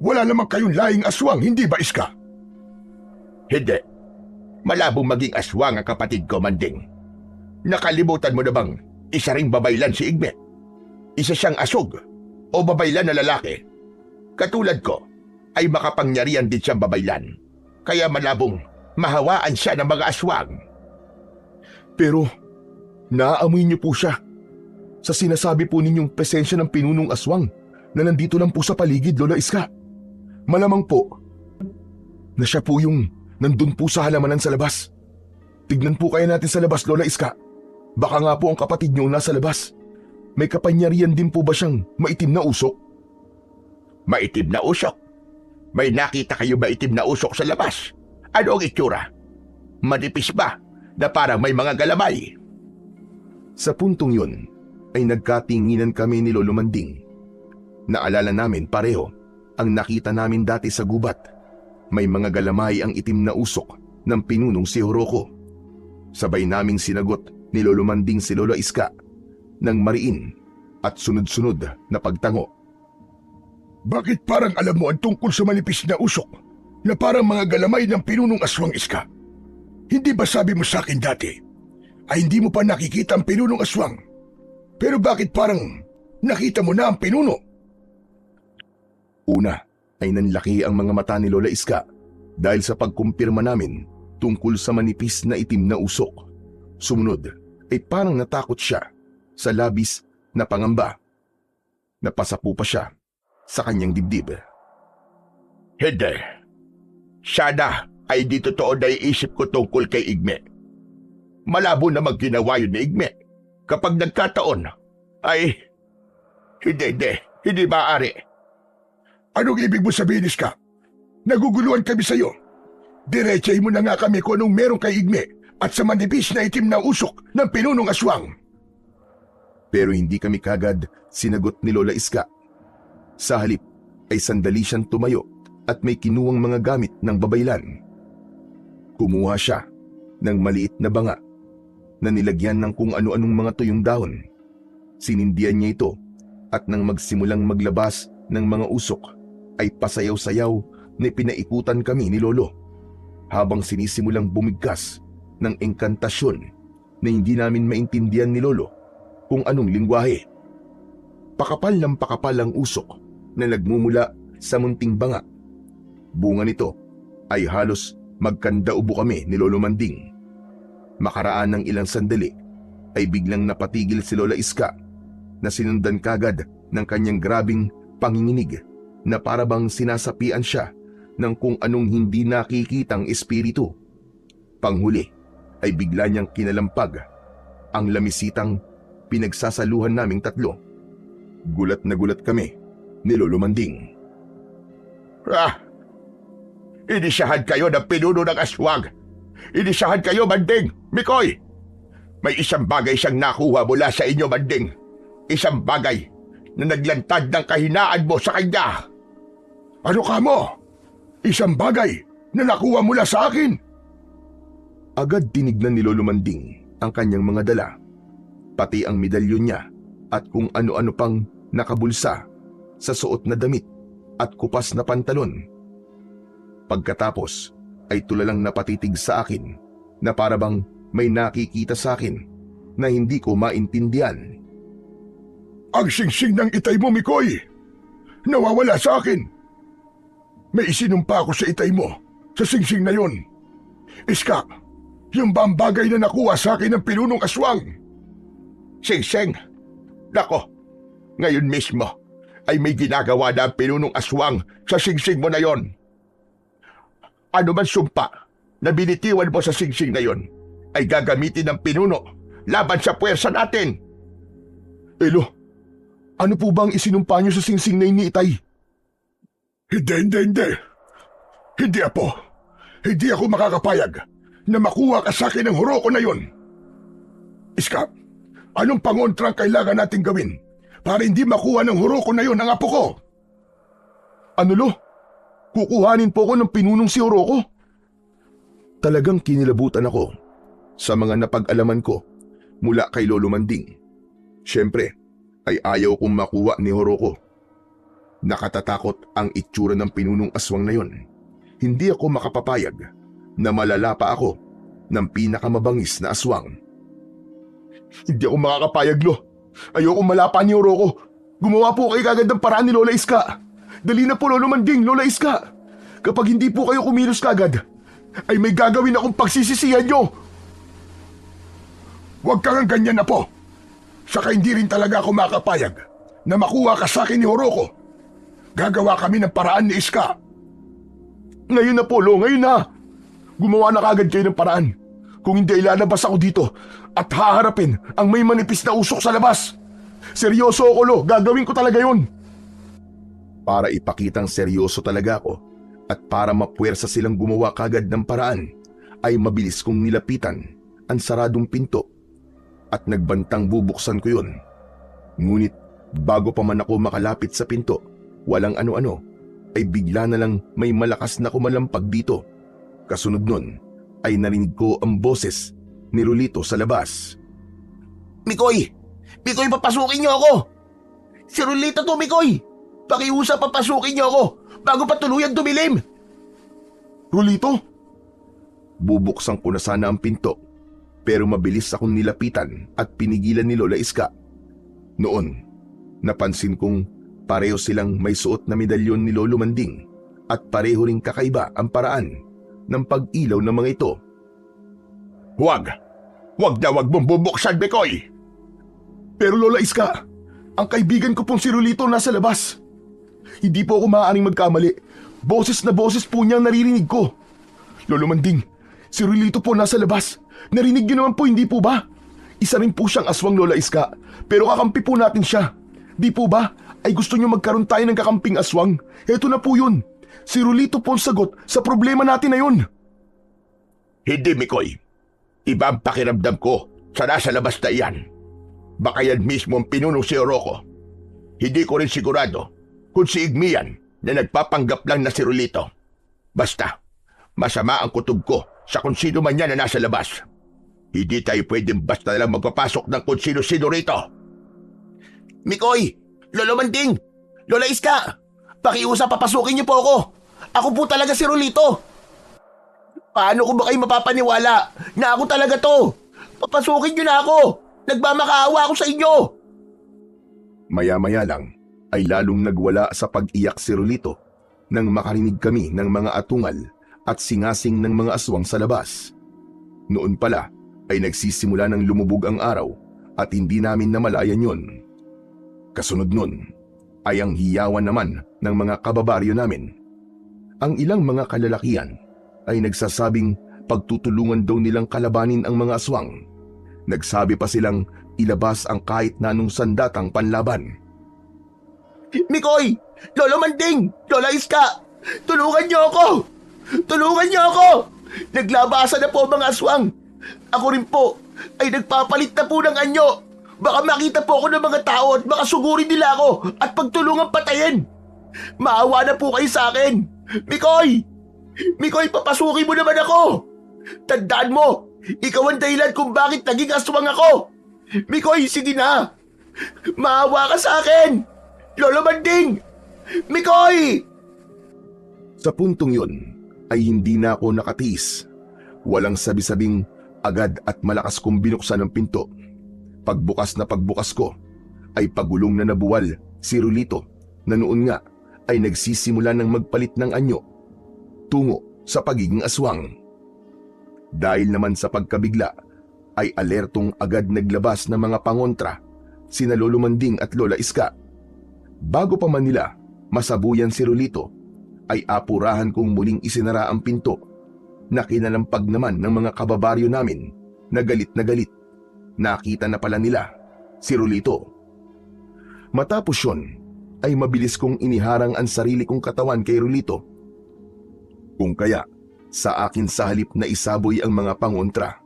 wala naman kayong laing aswang, hindi ba, Iska? Hindi. Malabong maging aswang ang kapatid ko, Manding. Nakalimutan mo na bang isa ring babaylan si Igme? Isa siyang asog o babaylan na lalaki. Katulad ko, ay makapangyarihan din siyang babaylan. Kaya malabong mahawaan siya ng mga aswang. Pero, naaamoy niyo po siya sa sinasabi po ninyong presensya ng pinunong aswang na nandito lang po sa paligid, Lola Iska. Malamang po na siya po yung nandun po sa halamanan sa labas. Tignan po kaya natin sa labas, Lola Iska. Baka nga po ang kapatid niyo nasa labas. May kapangyarihan din po ba siyang maitim na usok? Maitim na usok? May nakita kayo maitim na usok sa labas? Ano ang itsura? Manipis ba na parang may mga galamay? Sa puntong yun ay nagkatinginan kami ni Lolo Manding. Naalala namin pareho ang nakita namin dati sa gubat. May mga galamay ang itim na usok ng pinunong si Horoko. Sabay naming sinagot ni Lolo Manding si Lola Iska ng mariin at sunod-sunod na pagtango. Bakit parang alam mo ang tungkol sa manipis na usok na parang mga galamay ng pinunong aswang, Iska? Hindi ba sabi mo sa akin dati ay hindi mo pa nakikita ang pinunong aswang? Pero bakit parang nakita mo na ang pinuno? Una ay nanlaki ang mga mata ni Lola Iska dahil sa pagkumpirma namin tungkol sa manipis na itim na usok. Sumunod ay parang natakot siya sa labis na pangamba. Napasapu pa siya sa kanyang dibdib. Hindi. Sana ay di totoo na iisip ko tungkol kay Igme. Malabo na magginawa yun ni Igme. Kapag nagkataon, ay hindi maaari. Anong ibig mo sabihin, Iska? Naguguluhan kami sa'yo. Diretsahin mo na nga kami kung anong meron kay Igme at sa manipis na itim na usok ng pinunong aswang. Pero hindi kami kagad sinagot ni Lola Iska. Sa halip ay sandali siyang tumayo at may kinuwang mga gamit ng babaylan. Kumuha siya ng maliit na banga na nilagyan ng kung ano-anong mga tuyong dahon. Sinindihan niya ito at nang magsimulang maglabas ng mga usok ay pasayaw-sayaw na pinaikutan kami ni Lolo habang sinisimulang bumigkas ng engkantasyon na hindi namin maintindihan ni Lolo kung anong lingwahe. Pakapal ng pakapal ang usok na nagmumula sa munting banga. Bunga nito ay halos magkandaubo kami ni Lolo Manding. Makaraan ng ilang sandali ay biglang napatigil si Lola Iska na sinundan kagad ng kanyang grabing panginginig na parabang sinasapian siya ng kung anong hindi nakikitang espiritu. Panghuli ay bigla niyang kinalampag ang lamisitang pinagsasaluhan naming tatlo. Gulat na gulat kami ni Lolo Manding. Inisahan kayo ng pinuno ng aswang. Inisahan kayo, Manding, Mikoy. May isang bagay siyang nakuha mula sa inyo, Manding. Isang bagay na naglantad ng kahinaan mo sa kanya. Ano ka mo? Isang bagay na nakuha mula sa akin? Agad tinignan ni Lolo Manding ang kanyang mga dala, pati ang medalyon niya at kung ano-ano pang nakabulsa sa suot na damit at kupas na pantalon. Pagkatapos ay tulalang napatitig sa akin na parabang may nakikita sa akin na hindi ko maintindihan. Ang singsing ng itay mo, Mikoy, nawawala sa akin. May isinumpa ko sa itay mo, sa singsing na yon. Iska, yung ba ang bagay na nakuha sa akin ng pinunong aswang? Singsing, nako, ngayon mismo ay may ginagawa na ang pinunong aswang sa singsing mo na yon. Ano man sumpa na binitiwan mo sa singsing na yon ay gagamitin ng pinuno laban sa puwersa natin. Elo, ano po ba ang isinumpa niyo sa singsing na ni Itay? Hindi. Hindi, Apo. Hindi ako makakapayag na makuha ka sa akin ng huroko na yon. Iska, anong pangontrang kailangan natin gawin para hindi makuha ng huroko na yon ang apo ko? Ano lo? Kukuhanin po ko ng pinunong si Oroko? Talagang kinilabutan ako sa mga napag-alaman ko mula kay Lolo Manding. Siyempre, ay ayaw kong makuha ni Oroko. Nakatatakot ang itsura ng pinunong aswang na yon. Hindi ako makapapayag na malala pa ako ng pinakamabangis na aswang. Hindi ako makakapayag, Lo. Ayoko malapa ni Oroko. Gumawa po kayo kagad ng paraan ni Lola Iska. Dali na po, Lolo Manding, Lola Iska. Kapag hindi po kayo kumilos kagad, ay may gagawin akong pagsisisihan nyo. Huwag kang ganyan na po. Saka hindi rin talaga ako makapayag na makuha ka sa akin ni Oroko. Gagawa kami ng paraan ni Iska. Ngayon na po, Lo, ngayon na. Gumawa na kagad kayo ng paraan. Kung hindi, ilalabas ako dito at haharapin ang may manipis na usok sa labas. Seryoso ako, Lo. Gagawin ko talaga yun. Para ipakitang seryoso talaga ako at para mapuwersa silang gumawa kagad ng paraan, ay mabilis kong nilapitan ang saradong pinto at nagbantang bubuksan ko yun. Ngunit bago pa man ako makalapit sa pinto, walang ano-ano, ay bigla na lang may malakas na kumalampag dito. Kasunod nun ay narinig ko ang boses ni Rolito sa labas. Mikoy! Mikoy, papasukin niyo ako! Si Rolito to, Mikoy! Pakiusap, papasukin niyo ako bago pa tuluyan dumilim! Rolito? Bubuksan ko na sana ang pinto, pero mabilis akong nilapitan at pinigilan ni Lola Iska. Noon, napansin kong pareho silang may suot na medalyon ni Lolo Manding at pareho ring kakaiba ang paraan ng pag-ilaw ng mga ito. Huwag mong bubuksan, Mikoy! Pero Lola Iska, ang kaibigan ko pong si Rolito nasa labas. Hindi po ako maaaring magkamali. Boses na boses po niya naririnig ko. Lolo Manding, si Rolito po nasa labas. Narinig niyo naman po, hindi po ba? Isa rin po siyang aswang, Lola Iska. Pero kakampi po natin siya. Di po ba? Ay gusto niyo magkaroon tayo ng kakamping aswang? Heto na po yun. Si Rolito po ang sagot sa problema natin na yun. Hindi, Mikoy. Iba ang pakiramdam ko sa nasa labas na iyan. Baka yan mismo ang pinunong si Oroko. Hindi ko rin sigurado kung si Igmi yan na nagpapanggap lang na si Rolito. Basta, masama ang kutob ko sa kung sino man yan na nasa labas. Hindi tayo pwedeng basta lang magpapasok ng kung sino-sino rito. Mikoy! Lolo Manding! Lola Iska! Pakiusap, papasukin niyo po ako. Ako po talaga si Rolito. Paano ko ba kayo mapapaniwala na ako talaga to? Papasukin niyo na ako. Nagmamakaawa ako sa inyo. Maya-maya lang ay lalong nagwala sa pag-iyak si Rolito nang makarinig kami ng mga atungal at singasing ng mga aswang sa labas. Noon pala ay nagsisimula ng lumubog ang araw at hindi namin namalayan yon. Kasunod nun ay ang hiyawan naman ng mga kababaryo namin. Ang ilang mga kalalakihan ay nagsasabing pagtutulungan daw nilang kalabanin ang mga aswang. Nagsabi pa silang ilabas ang kahit na anong sandatang panlaban. Mikoy! Lolo Manding! Lola Iska! Tulungan niyo ako! Tulungan niyo ako! Naglabasa na po ang mga aswang. Ako rin po ay nagpapalit na po ng anyo. Baka makita po ako ng mga tao at baka sugurin nila ako at pagtulungan patayin. Maawa na po kayo sa akin. Mikoy! Mikoy, papasukin mo naman ako! Tandaan mo, ikaw ang dahilan kung bakit naging aswang ako. Mikoy, sige na! Maawa ka sa akin! Lolo Manding! Mikoy! Sa puntong yun ay hindi na ako nakatiis. Walang sabi-sabing agad at malakas kong binuksan ang pinto. Pagbukas na pagbukas ko ay pagulong na nabuwal si Rolito na noon nga ay nagsisimula ng magpalit ng anyo tungo sa pagiging aswang. Dahil naman sa pagkabigla ay alertong agad naglabas ng mga pangontra sina Lolo Manding at Lola Iska. Bago pa man nila masabuyan si Rolito ay apurahan kong muling isinara ang pinto na kinalampag naman ng mga kababaryo namin na galit na galit. Nakita na pala nila si Rolito. Matapos yun ay mabilis kong iniharang ang sarili kong katawan kay Rolito. Kung kaya sa akin sa halip na isaboy ang mga pangontra,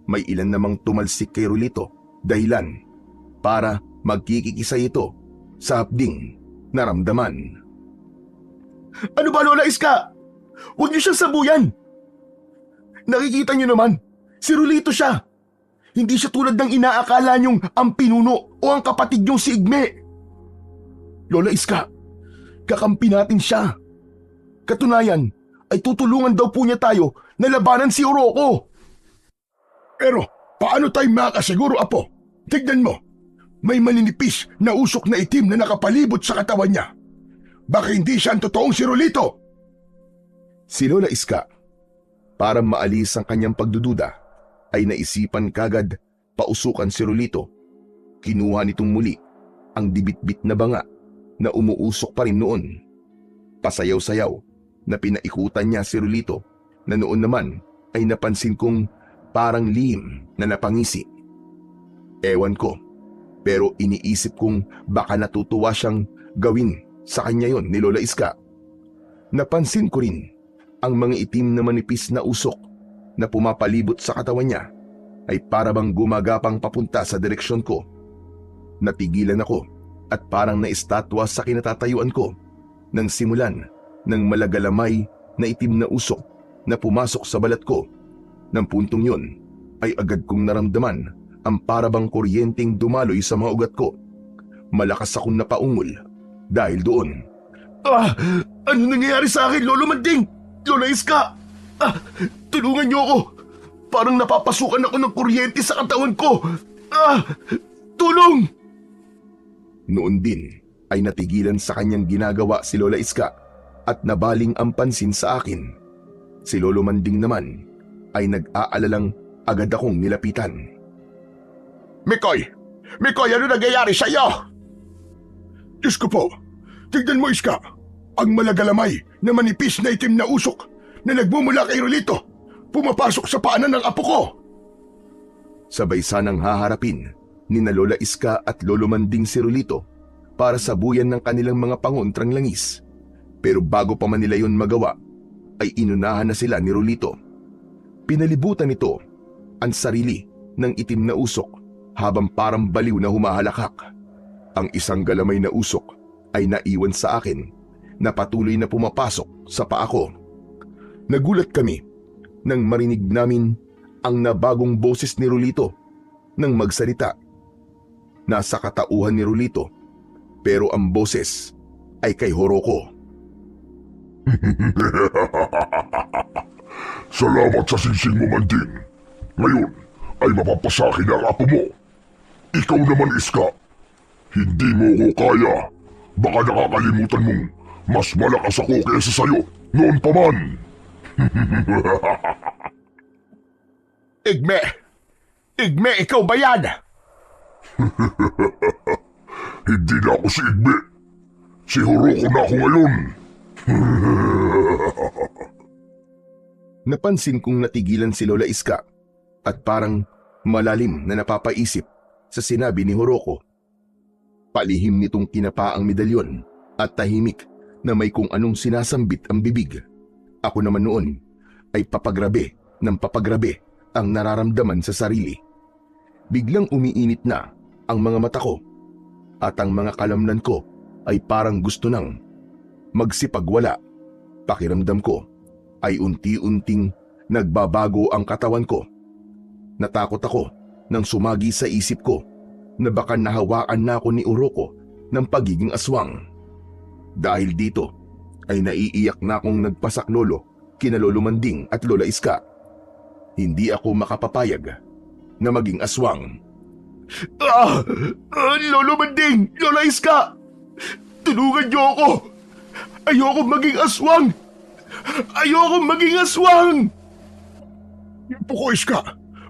may ilan namang tumalsik kay Rolito dahilan para magkikikisa ito sa hapding naramdaman. Ano ba, Lola Iska? Huwag niyo siyang sabuyan. Nakikita niyo naman, si Rolito siya. Hindi siya tulad ng inaakala niyong ang pinuno o ang kapatid niyong si Igme. Lola Iska, kakampi natin siya. Katunayan ay tutulungan daw po niya tayo na labanan si Oroco. Pero paano tayo makakasiguro, Apo? Tignan mo, may maninipis na usok na itim na nakapalibot sa katawan niya. Baka hindi siya ang totoong si Rolito. Si Lola Iska, para maalis ang kanyang pagdududa, ay naisipan kagad pausukan si Rolito. Kinuha nitong muli ang dibit-bit na banga na umuusok pa rin noon. Pasayaw-sayaw na pinaikutan niya si Rolito na noon naman ay napansin kong parang lihim na napangisi. Ewan ko, pero iniisip kong baka natutuwa siyang gawin sa kanya yon ni Lola Iska. Napansin ko rin ang mga itim na manipis na usok na pumapalibot sa katawan niya ay para bang gumagapang papunta sa direksyon ko. Natigilan ako at parang naistatwa sa kinatatayuan ko nang simulan ng malagalamay na itim na usok na pumasok sa balat ko. Nang puntong yun ay agad kong naramdaman ang para bang kuryenteng dumaloy sa mga ugat ko. Malakas akong napaungol dahil doon. Ano nangyayari sa akin, Lolo Manding? Lola Iska! Tulungan niyo ako! Parang napapasukan ako ng kuryente sa katawan ko! Tulong! Noon din ay natigilan sa kanyang ginagawa si Lola Iska at nabaling ang pansin sa akin. Si Lolo Manding naman ay nag-aalalang agad akong nilapitan. Mikoy! Mikoy, ano nangyayari sa iyo? Diyos ko po! Tignan mo, Iska! Ang malagalamay na manipis na itim na usok na nagmumula kay Rolito pumapasok sa paanan ng apo ko. Sabay sanang haharapin ni na Lola Iska at Lolo Manding si Rolito para sabuyan ng kanilang mga pangontrang langis. Pero bago pa man nila yon magawa, ay inunahan na sila ni Rolito. Pinalibutan nito ang sarili ng itim na usok habang parang baliw na humahalakak. Ang isang galamay na usok ay naiwan sa akin na patuloy na pumapasok sa paa ko. Nagulat kami nang marinig namin ang nabagong boses ni Rolito nang magsalita. Nasa katauhan ni Rolito pero ang boses ay kay Horoko. Salamat sa sinsing mo, Manding. Ngayon ay mapapasakin ang apo mo. Ikaw naman, Iska. Hindi mo ko kaya. Baka nakakalimutan mong mas malakas ako kaysa sa'yo noon pa man. Igme! Igme, ikaw ba yan? Hindi na ako si Igme. Si Horoko na ako ngayon. Napansin kong natigilan si Lola Iska at parang malalim na napapaisip sa sinabi ni Horoko. Palihim nitong tinapa ang medalyon at tahimik na may kung anong sinasambit ang bibig. Ako naman noon ay papagrabe ng papagrabe ang nararamdaman sa sarili. Biglang umiinit na ang mga mata ko at ang mga kalamnan ko ay parang gusto nang magsipagwala. Pakiramdam ko ay unti-unting nagbabago ang katawan ko. Natakot ako nang sumagi sa isip ko na baka nahawaan na ako ni Horoko ng pagiging aswang. Dahil dito ay naiiyak na akong nagpasaklolo kina Lolo Manding at Lola Iska. Hindi ako makapapayag na maging aswang. Lolo Manding! Lola Iska! Tulungan niyo ako! Ayoko maging aswang! Ayoko maging aswang! Puko, Iska.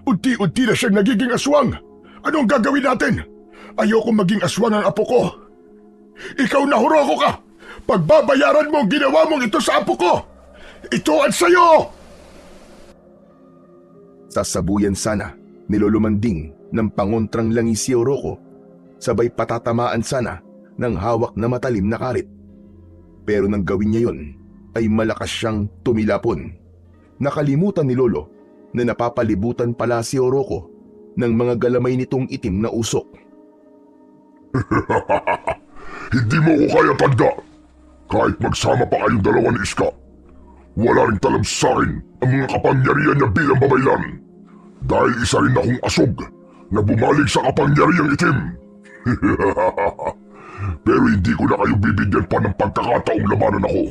Unti-unti na siyang nagiging aswang. Anong gagawin natin? Ayoko maging aswang ang apo ko. Ikaw na, Horoko ka! Pagbabayaran mo ang ginawa mong ito sa apo ko! Ito at sa'yo! Sasabuyan sana ni Lolo Manding ng pangontrang langis si Horoko, sabay patatamaan sana ng hawak na matalim na karit. Pero nang gawin niya yon, ay malakas siyang tumilapon. Nakalimutan ni Lolo na napapalibutan pala si Horoko ng mga galamay nitong itim na usok. Hindi mo ko kaya, tanda. Kahit magsama pa kayong dalawa ni Iska, wala rin talab sa akin ang mga kapangyarihan niya bilang babaylan. Dahil isa rin akong asog na bumalik sa kapangyarihang itim. Pero hindi ko na kayo bibigyan pa ng pagkakataong labanan ako.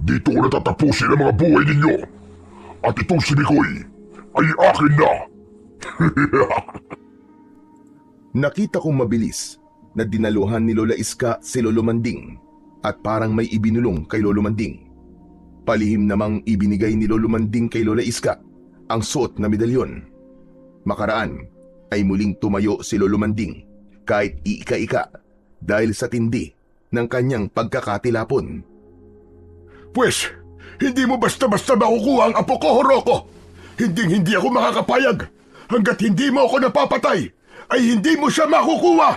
Dito ko natatapusin ang mga buhay ninyo. At itong si Mikoy ay akin na. Nakita kong mabilis na dinaluhan ni Lola Iska si Lolo Manding at parang may ibinulong kay Lolo Manding. Palihim namang ibinigay ni Lolo Manding kay Lola Iska ang suot na medalyon. Makaraan ay muling tumayo si Lolo Manding kahit iika-ika dahil sa tindi ng kanyang pagkakatilapon. Pwes, hindi mo basta-basta makukuha ang apo ko, Horoko. Hindi ako makakapayag. Hanggat hindi mo ako napapatay, ay hindi mo siya makukuha.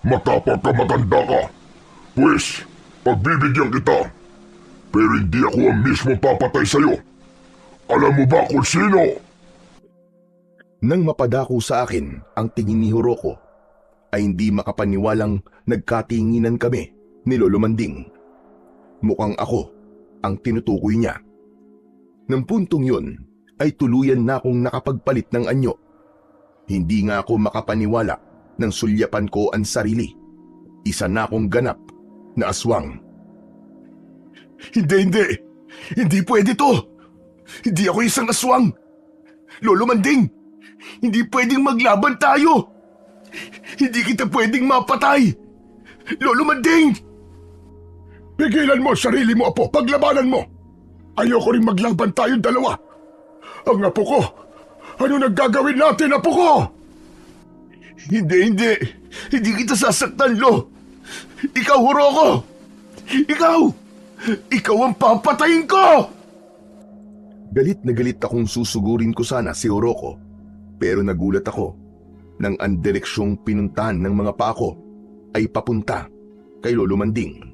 Matapang ka, matanda ka. Pwes, pagbibigyan kita. Pero hindi ako ang mismo papatay sa'yo. Alam mo ba kung sino? Nang mapadako sa akin ang tingin ni Horoko, ay hindi makapaniwalang nagkatinginan kami ni Lolo Manding. Mukhang ako ang tinutukoy niya. Nang puntong yun, ay tuluyan na akong nakapagpalit ng anyo. Hindi nga ako makapaniwala nang sulyapan ko ang sarili. Isa na akong ganap na aswang. Hindi pwede to. Hindi ako isang aswang. Lolo Manding, hindi pwedeng maglaban tayo. Hindi kita pwedeng mapatay. Lolo Manding! Pigilan mo sarili mo, apo. Paglabanan mo. Ayoko rin maglaban tayong dalawa. Ang apo ko. Ano naggagawin natin, apo ko? Hindi. Hindi kita sasaktan, Lo. Ikaw, Horoko. Ikaw ang papatayin ko! Galit na galit akong susugurin ko sana si Horoko, pero nagulat ako nang ang direksyong pinuntahan ng mga paa ko ay papunta kay Lolo Manding.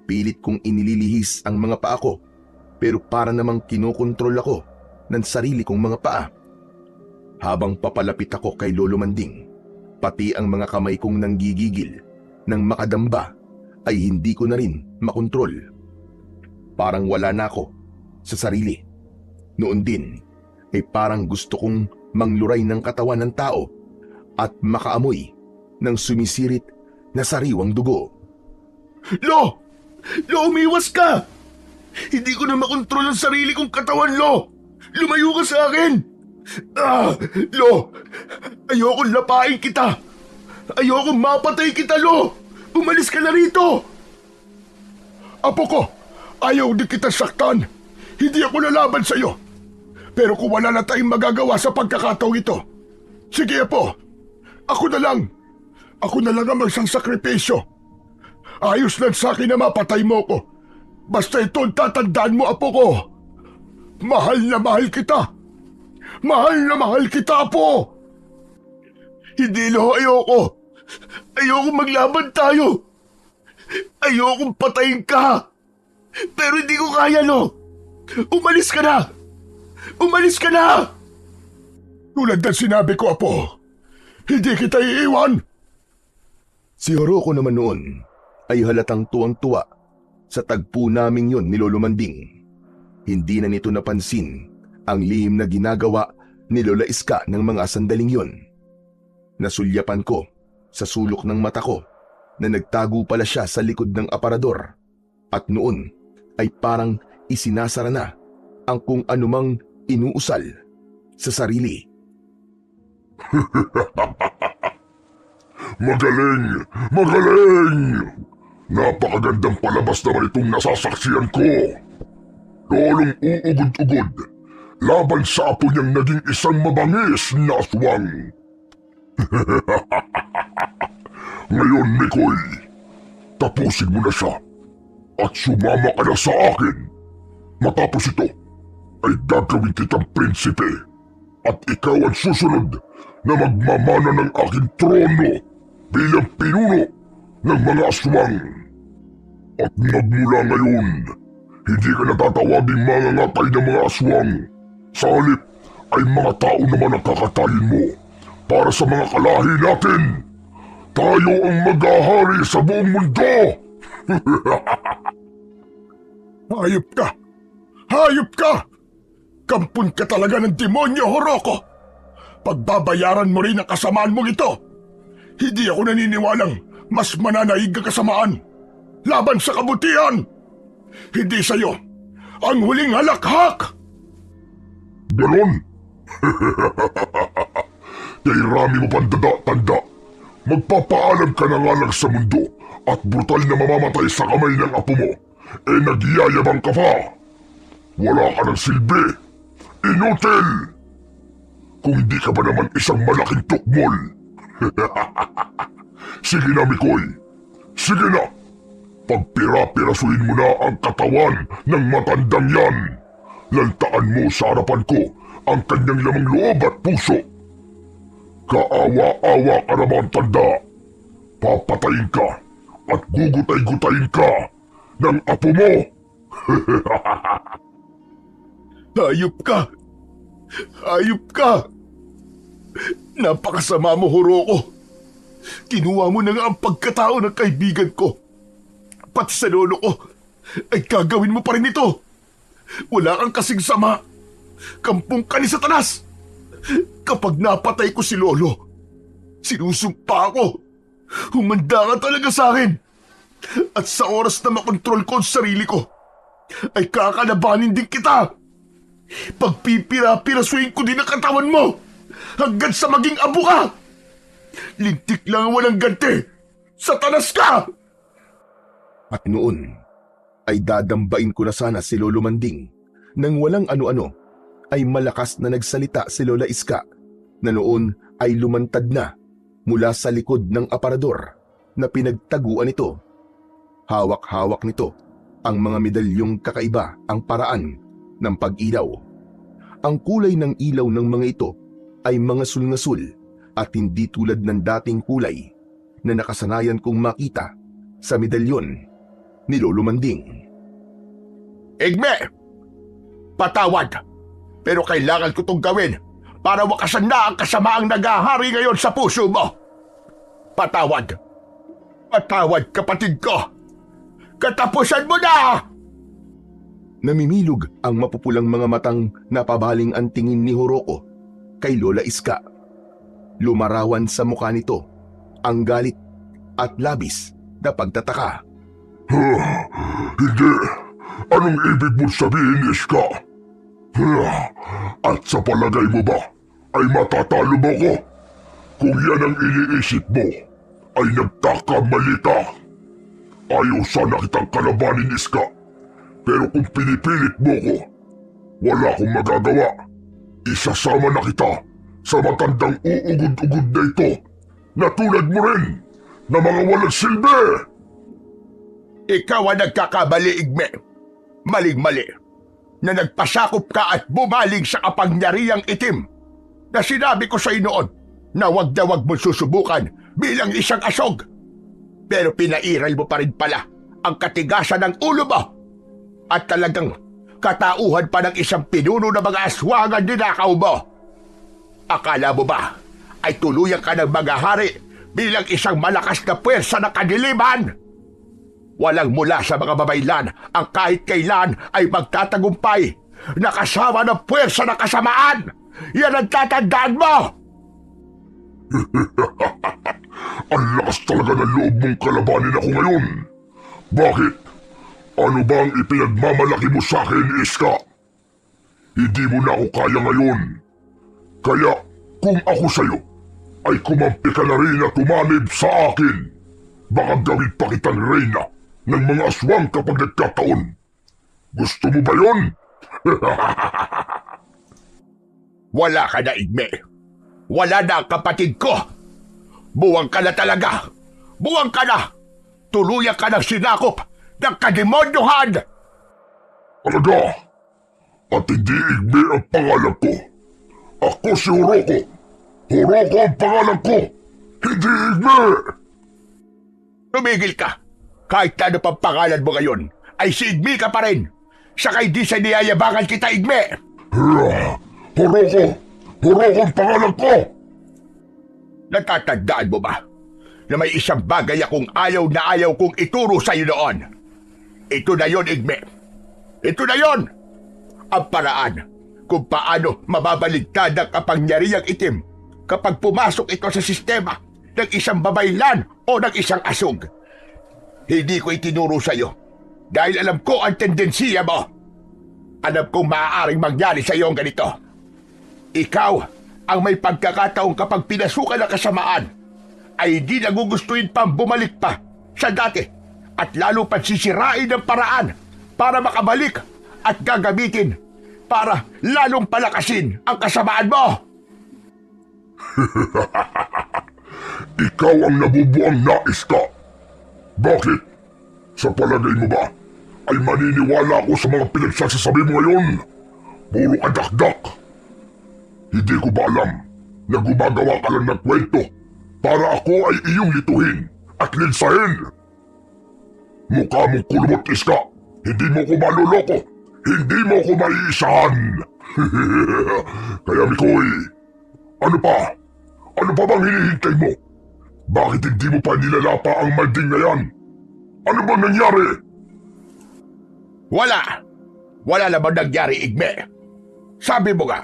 Pilit kong inililihis ang mga paa ko, pero para namang kinokontrol ako ng sarili kong mga paa. Habang papalapit ako kay Lolo Manding, pati ang mga kamay kong nanggigigil ng makadamba ay hindi ko na rin makontrol. Parang wala na ako sa sarili. Noon din ay parang gusto kong mangluray ng katawan ng tao at makaamoy ng sumisirit na sariwang dugo. Lo! Lo, umiwas ka! Hindi ko na makontrol ang sarili kong katawan, Lo! Lumayo ka sa akin! Lo! Ayokong lapain kita! Ayokong mapatay kita, Lo! Umalis ka na rito! Apo ko, ayaw din kita saktan. Hindi ako lalaban sa iyo. Pero kung wala na tayong magagawa sa pagkakataong ito, sige, Apo. Ako na lang ang magsasakripisyo. Ayos lang sa akin na mapatay mo ko. Basta ito ang tatandaan mo, Apo ko. Mahal na mahal kita. Mahal na mahal kita, Apo. Hindi, Lo, ayoko. Ayoko maglaban tayo. Ayokong patayin ka. Pero hindi ko kaya, Lo. Umalis ka na. Umalis ka na. Tulad ng sinabi ko, Apo, hindi kita iiwan. Si Horoko naman noon ay halatang tuwang-tuwa sa tagpo naming yon ni Lolo Manding. Hindi na nito napansin ang lihim na ginagawa ni Lola Iska ng mga sandaling yon. Nasulyapan ko sa sulok ng mata ko na nagtago pala siya sa likod ng aparador at noon ay parang isinasara na ang kung anumang inuusal sa sarili. Magaling! Magaling! Napakagandang palabas naman itong nasasaksiyan ko. Lolong uugod-ugod laban sa apo niyang naging isang mabangis na aswang. Ngayon, Mikoy, tapusin mo na siya at sumama ka na sa akin. Matapos ito, ay gagawin kitang prinsipe at ikaw ang susunod na magmamana ng aking trono bilang pinuno ng mga aswang. At magmula ngayon, hindi ka natatawaging mangangatay ng mga aswang. Sa halip ay mga tao naman ang kakatayin mo para sa mga kalahi natin. Tayo ang maghahari sa buong mundo! Hayop ka! Hayop ka! Kampun ka talaga ng demonyo, Horoko! Pagbabayaran mo rin ang kasamaan mong ito! Hindi ako naniniwalang mas mananaig ang kasamaan laban sa kabutihan! Hindi sa'yo ang huling halakhak! Ganon? Kay rami mo pang tanda. Magpapaalam ka na nga lang sa mundo at brutal na mamamatay sa kamay ng apo mo. Nagyayabang ka pa. Wala ka ng silbi. Inutil! Kung hindi ka ba naman isang malaking tukmol. Sige na, Mikoy. Sige na. Pagpira-pirasuin mo na ang katawan ng matandang yan. Lantaan mo sa harapan ko ang kanyang lamang loob at puso. Kaawa-awa ka naman, tanda. Papatayin ka at gugutay-gutayin ka ng apo mo. Hayop ka! Hayop ka! Napakasama mo, Horoko. Kinuha mo na nga ang pagkatao ng kaibigan ko. Pati sa lolo ko ay gagawin mo pa rin ito. Wala kang kasing sama. Kampung ka ni Satanas. Kapag napatay ko si Lolo, sinusumpa ako. Humanda ka talaga sa akin. At sa oras na makontrol ko ang sarili ko, ay kakalabanin din kita. Pagpipira-pirasuin ko din ang katawan mo hanggang sa maging abo ka. Lintik lang ang walang ganti. Satanas ka! At noon ay dadambain ko na sana si Lolo Manding nang walang ano-ano ay malakas na nagsalita si Lola Iska na noon ay lumantad na mula sa likod ng aparador na pinagtaguan nito. Hawak-hawak nito ang mga medalyong kakaiba ang paraan ng pag-ilaw. Ang kulay ng ilaw ng mga ito ay mga sul-ngasul at hindi tulad ng dating kulay na nakasanayan kong makita sa medalyon ni Lolo Manding. Igme! Patawad! Pero kailangan ko itong gawin para wakasan na ang kasamaang naghahari ngayon sa puso mo. Patawad! Patawad, kapatid ko! Katapusan mo na! Namimilog ang mapupulang mga matang napabaling ang tingin ni Horoko kay Lola Iska. Lumarawan sa mukha nito ang galit at labis na pagtataka. Hindi. Anong ibig mong sabihin, Iska? At sa palagay mo ba ay matatalo mo ko? Kung yan ang iniisip mo, ay nagkakamali ka. Ayaw sana kitang kalabanin, Iska. Pero kung pinipilit mo ko, wala akong magagawa. Isasama na kita sa matandang uugod-ugod na ito na tulad mo rin na mga walang silbi. Ikaw ang nagkakamali, Igme. Maling-mali. Na nagpasakop ka at bumaling sa kapangyarihang itim na sinabi ko sa noon na wag mo susubukan bilang isang asog. Pero pinairal mo pa rin pala ang katigasan ng ulo mo at talagang katauhan pa ng isang pinuno ng mga aswangan ninakaw mo. Akala mo ba ay tuluyan ka ng maghahari bilang isang malakas na puwersa ng kadiliman? Walang mula sa mga babaylan ang kahit kailan ay magtatagumpay na kasama ng puwersa ng kasamaan. Yan ang tatandaan mo! Ang lakas talaga ng loob mong kalabanin ako ngayon. Bakit? Ano ba ang ipinagmamalaki mo sa akin, Iska? Hindi mo na ako kaya ngayon. Kaya kung ako sa'yo, ay kumampi ka na rin at tumanib sa akin. Baka gawin pa kitang reyna ng mga aswang kapag nagkataon. Gusto mo ba yun? Wala ka na, Igme. Wala na ang kapatid ko. Buwang ka na talaga. Buwang ka na. Tuluyan ka ng sinakop ng kademonyohan. Talaga? At hindi Igme ang pangalan ko. Ako si Horoko. Horoko ang pangalan ko. Hindi Igme. Tumigil ka. Kahit ano pang pangalan mo ngayon, ay si Igme ka pa rin. Saka hindi sa niyayabangan kita, Igme. Horoko! Horoko ang pangalan ko! Natatandaan mo ba na may isang bagay akong ayaw na ayaw kong ituro sa iyo noon? Ito na yon, Igme. Ito na yon! Ang paraan kung paano mababaligtad ang kapangyarihang itim kapag pumasok ito sa sistema ng isang babaylan o ng isang asog. Hindi ko itinuro sa iyo dahil alam ko ang tendensiya mo. Alam kong maaaring mangyari sa iyo ang ganito. Ikaw ang may pagkakataong kapag pinasukan ng kasamaan ay hindi nagugustuhin pang bumalik pa sa dati at lalo pang sisirain ng paraan para makabalik at gagamitin para lalong palakasin ang kasamaan mo. Ikaw ang nabubuang nais ka. Bakit? Sa palagay mo ba ay maniniwala ako sa mga pinagsasasabi mo ngayon? Puro kadakdak. Hindi ko ba alam na gumagawa ka lang ng kwento para ako ay iyong lituhin at linsahin? Mukha mong kulubot, Iska. Hindi mo ko maluloko. Hindi mo ko maiisahan. Kaya Mikoy, ano pa? Ano pa bang hinihintay mo? Bakit hindi mo pa nilalapa ang malding na yan? Ano bang nangyari? Wala. Wala naman nangyari, Igme. Sabi mo nga,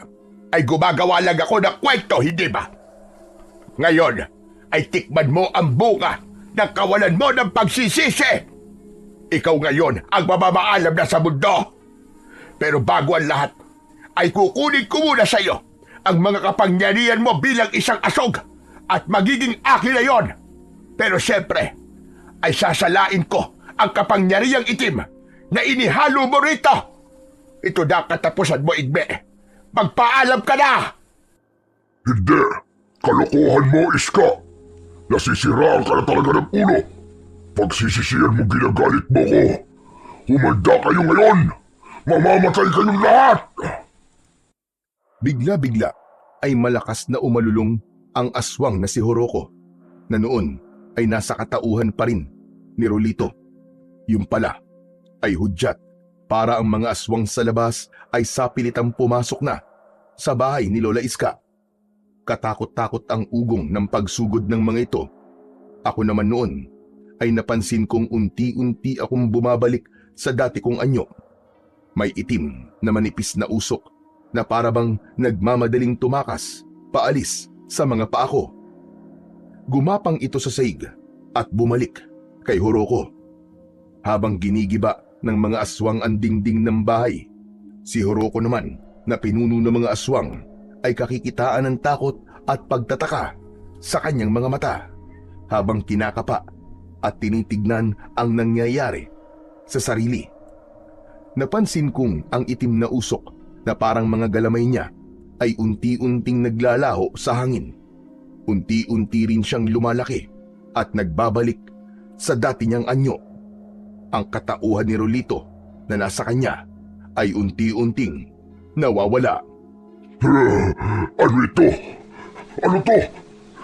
ay gumagawa lang ako ng kwento, hindi ba? Ngayon, ay tikman mo ang bunga ng kawalan mo ng pagsisisi. Ikaw ngayon ang mamamaalam na sa mundo. Pero bago ang lahat, ay kukunin ko muna sa iyo ang mga kapangyarihan mo bilang isang asog at magiging akin na yon. Pero siyempre, ay sasalain ko ang kapangyarihang itim na inihalo mo rito. Ito na katapusan mo, Igme. Magpaalam ka na! Hindi. Kalokohan mo, Iska. Nasisiraan ka na talaga ng ulo. Pagsisisiyan mo ginagalit mo ko. Humanda kayo ngayon. Mamamatay kayong lahat. Bigla-bigla ay malakas na umalulong ang aswang na si Horoko na noon ay nasa katauhan pa rin ni Rolito. Yung pala ay hudyat para ang mga aswang sa labas ay sapilitang pumasok na sa bahay ni Lola Iska. Katakot-takot ang ugong ng pagsugod ng mga ito. Ako naman noon ay napansin kong unti-unti akong bumabalik sa dati kong anyo. May itim na manipis na usok na parabang nagmamadaling tumakas paalis sa mga paa ko. Gumapang ito sa saig at bumalik kay Horoko. Habang ginigiba ng mga aswang ang dingding ng bahay, si Horoko naman na pinuno ng mga aswang ay kakikitaan ng takot at pagtataka sa kanyang mga mata habang kinakapa at tinitignan ang nangyayari sa sarili. Napansin kong ang itim na usok na parang mga galamay niya ay unti-unting naglalaho sa hangin. Unti-unti rin siyang lumalaki at nagbabalik sa dati niyang anyo. Ang katauhan ni Rolito na nasa kanya ay unti-unting nawawala. Ano ito? Ano to?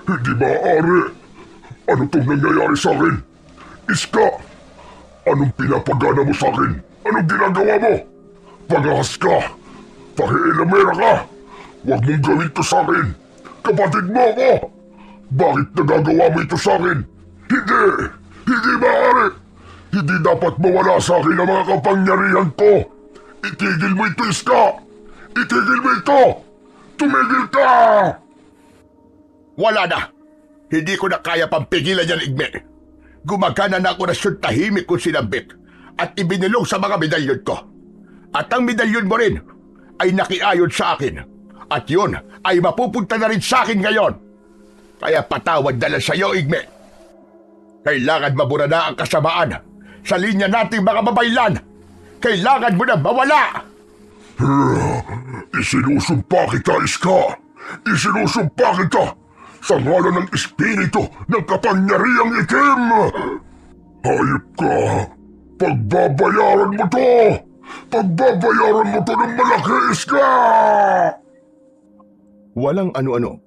Hindi maaari. Ano tong nangyayari sa akin? Iska! Anong pinapagana mo sa akin? Anong ginagawa mo? Pagahas ka! Pakialamera ka! Huwag mong gawin to sa akin! Kapatid mo ako! Bakit nagagawa mo ito sa akin? Hindi! Hindi maaari! Hindi dapat mawala sa akin ang mga kapangyarihan ko! Itigil mo ito, Iska! Itigil mo ito! Tumigil ka! Wala na! Hindi ko na kaya pang pigilan yan, Igme. Gumagana na ako na siyang tahimik kong sinambit at ibinilong sa mga medalyon ko. At ang medalyon mo rin ay nakiayon sa akin. At yun ay mapupunta na rin sa akin ngayon. Kaya patawad na lang sa'yo, Igme. Kailangan mabura na ang kasamaan sa linya nating mga babaylan. Kailangan mo na mawala! Isinusumpa kita, Iska! Isinusumpa kita! Sa ngalan ng espiritu ng kapangyarihang itim! Hayop ka! Pagbabayaran mo to! Pagbabayaran mo to ng malaki, Iska! Walang ano-ano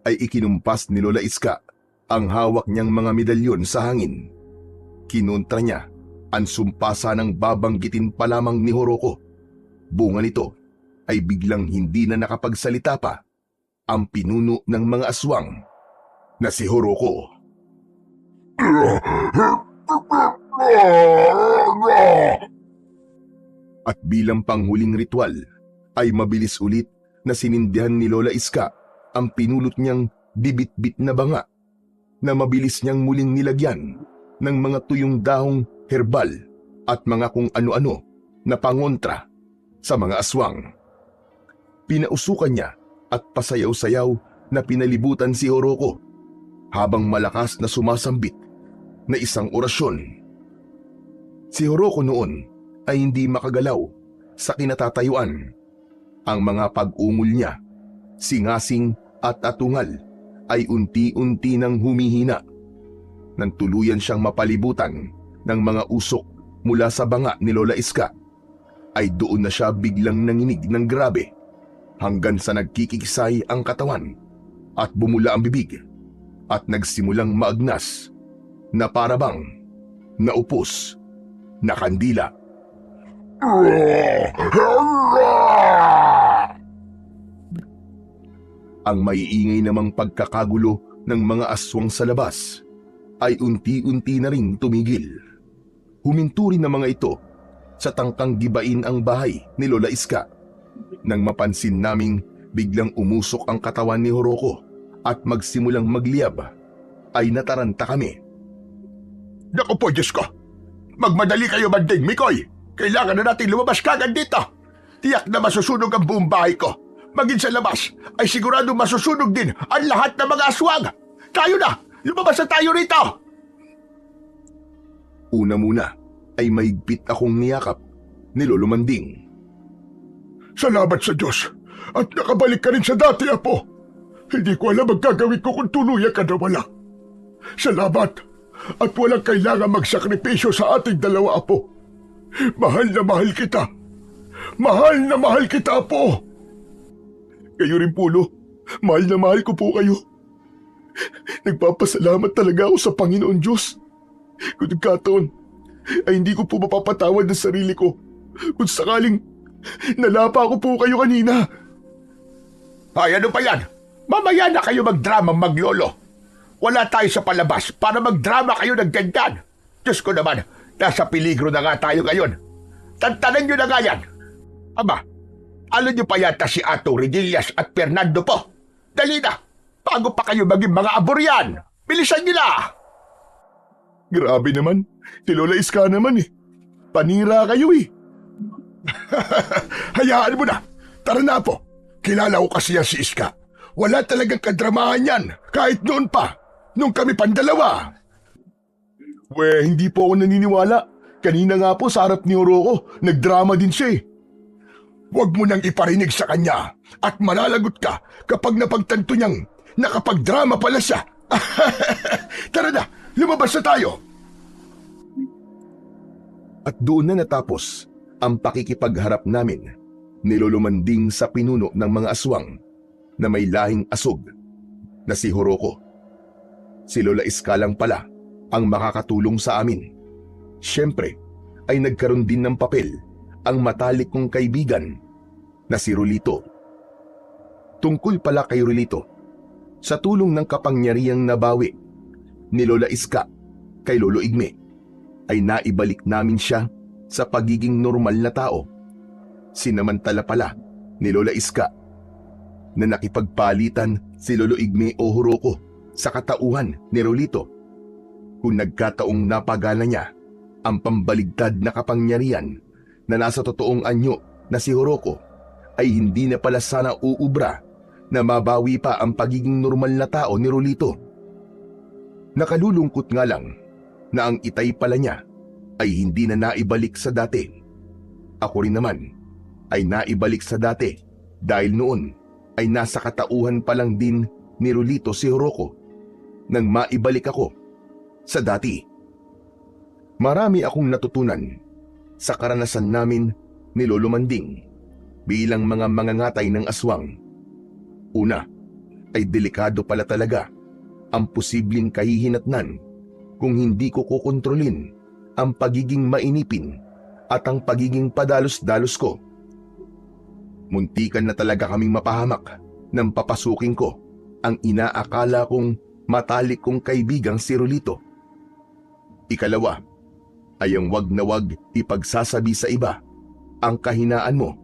ay ikinumpas ni Lola Iska ang hawak niyang mga medalyon sa hangin. Kinontra niya ang sumpasa ng babanggitin pa lamang ni Horoko. Bunga nito ay biglang hindi na nakapagsalita pa ang pinuno ng mga aswang na si Horoko. At bilang panghuling ritual ay mabilis ulit na sinindihan ni Lola Iska ang pinulot niyang bibit-bit na banga na mabilis niyang muling nilagyan ng mga tuyong dahong herbal at mga kung ano-ano na pangontra sa mga aswang. Pinausukan niya at pasayaw-sayaw na pinalibutan si Horoko habang malakas na sumasambit na isang orasyon. Si Horoko noon ay hindi makagalaw sa kinatatayuan. Ang mga pag-ungol niya, singasing at atungal ay unti-unti nang humihina. Nang tuluyan siyang mapalibutan ng mga usok mula sa banga ni Lola Iska, ay doon na siya biglang nanginig ng grabe hanggang sa nagkikisay ang katawan at bumula ang bibig at nagsimulang maagnas na parabang naupos na kandila. Ang maiingay namang pagkakagulo ng mga aswang sa labas ay unti-unti na ring tumigil. Huminto rin ang mga ito sa tangkang gibain ang bahay ni Lola Iska. Nang mapansin naming biglang umusok ang katawan ni Horoko at magsimulang magliyab, ay nataranta kami. Naku po, Diyos ko! Magmadali kayo, Banding Mikoy! Kailangan na natin lumabas kagad dito! Tiyak na masusunog ang buong bahay ko! Maging sa labas ay sigurado masusunog din ang lahat ng mga aswang! Tayo na! Lumabas na tayo rito! Una muna ay maigpit akong niyakap ni Lolo Manding. Salamat sa Diyos at nakabalik ka rin sa dati, Apo. Hindi ko alam ang gagawin ko kung tuluyan ka na wala. Salamat at walang kailangan magsakripisyo sa ating dalawa, Apo. Mahal na mahal kita. Mahal na mahal kita, Apo. Kayo rin, Pulo. Mahal na mahal ko po kayo. Nagpapasalamat talaga ako sa Panginoon Diyos. Kung nagkataon, ay hindi ko po mapapatawad ng sarili ko kung sakaling nalapa ko po kayo kanina. Ay, ano pa yan? Mamaya na kayo magdrama, maglolo. Wala tayo sa palabas para magdrama kayo ng ganyan. Diyos ko naman, nasa peligro na nga tayo ngayon. Tantanan nyo na nga yan. Aba, alam nyo pa yata si Ato Redillas at Fernando po. Dali na, bago pa kayo maging mga aboryan. Bilisan nyo na! Grabe naman. Si Lola Iska naman eh. Panira kayo eh. Hayaan mo na. Tara na po. Kilala ko kasi yan si Iska. Wala talagang kadramahan yan. Kahit noon pa. Nung kami pandalawa. Hindi po ako naniniwala. Kanina nga po sa harap ni Oroco, nagdrama din siya eh. Huwag mo nang iparinig sa kanya at malalagot ka kapag napagtanto niyang nakapagdrama pala siya. Tara na, lumabas na tayo. At doon na natapos ang pakikipagharap namin ni Lolo Manding sa pinuno ng mga aswang na may lahing asog na si Oroco. Si Lola Iska lang pala ang makakatulong sa amin. Siyempre ay nagkaroon din ng papel ang matalik kong kaibigan na si Rolito. Tungkol pala kay Rolito, sa tulong ng kapangyarihang nabawi ni Lola Iska kay Lolo Igme, ay naibalik namin siya sa pagiging normal na tao. Sinamantala pala ni Lola Iska na nakipagpalitan si Lolo Igme o Oroco sa katauhan ni Rolito kung nagkataong napagana niya ang pambaligtad na kapangyarihan na nasa totoong anyo na si Oroco, ay hindi na pala sana uubra na mabawi pa ang pagiging normal na tao ni Rolito. Nakalulungkot nga lang na ang itay pala niya ay hindi na naibalik sa dati. Ako rin naman ay naibalik sa dati dahil noon ay nasa katauhan pa lang din ni Rolito si Oroco nang maibalik ako sa dati. Marami akong natutunan sa karanasan namin ni Lolo Manding bilang mga mangangatay ng aswang. Una, ay delikado pala talaga ang posibleng kahihinatnan kung hindi ko kukontrolin ang pagiging mainipin at ang pagiging padalos-dalos ko. Muntikan na talaga kaming mapahamak nang papasukin ko ang inaakala kong matalik kong kaibigang si Rolito. Ikalawa, ay ang wag na wag ipagsasabi sa iba ang kahinaan mo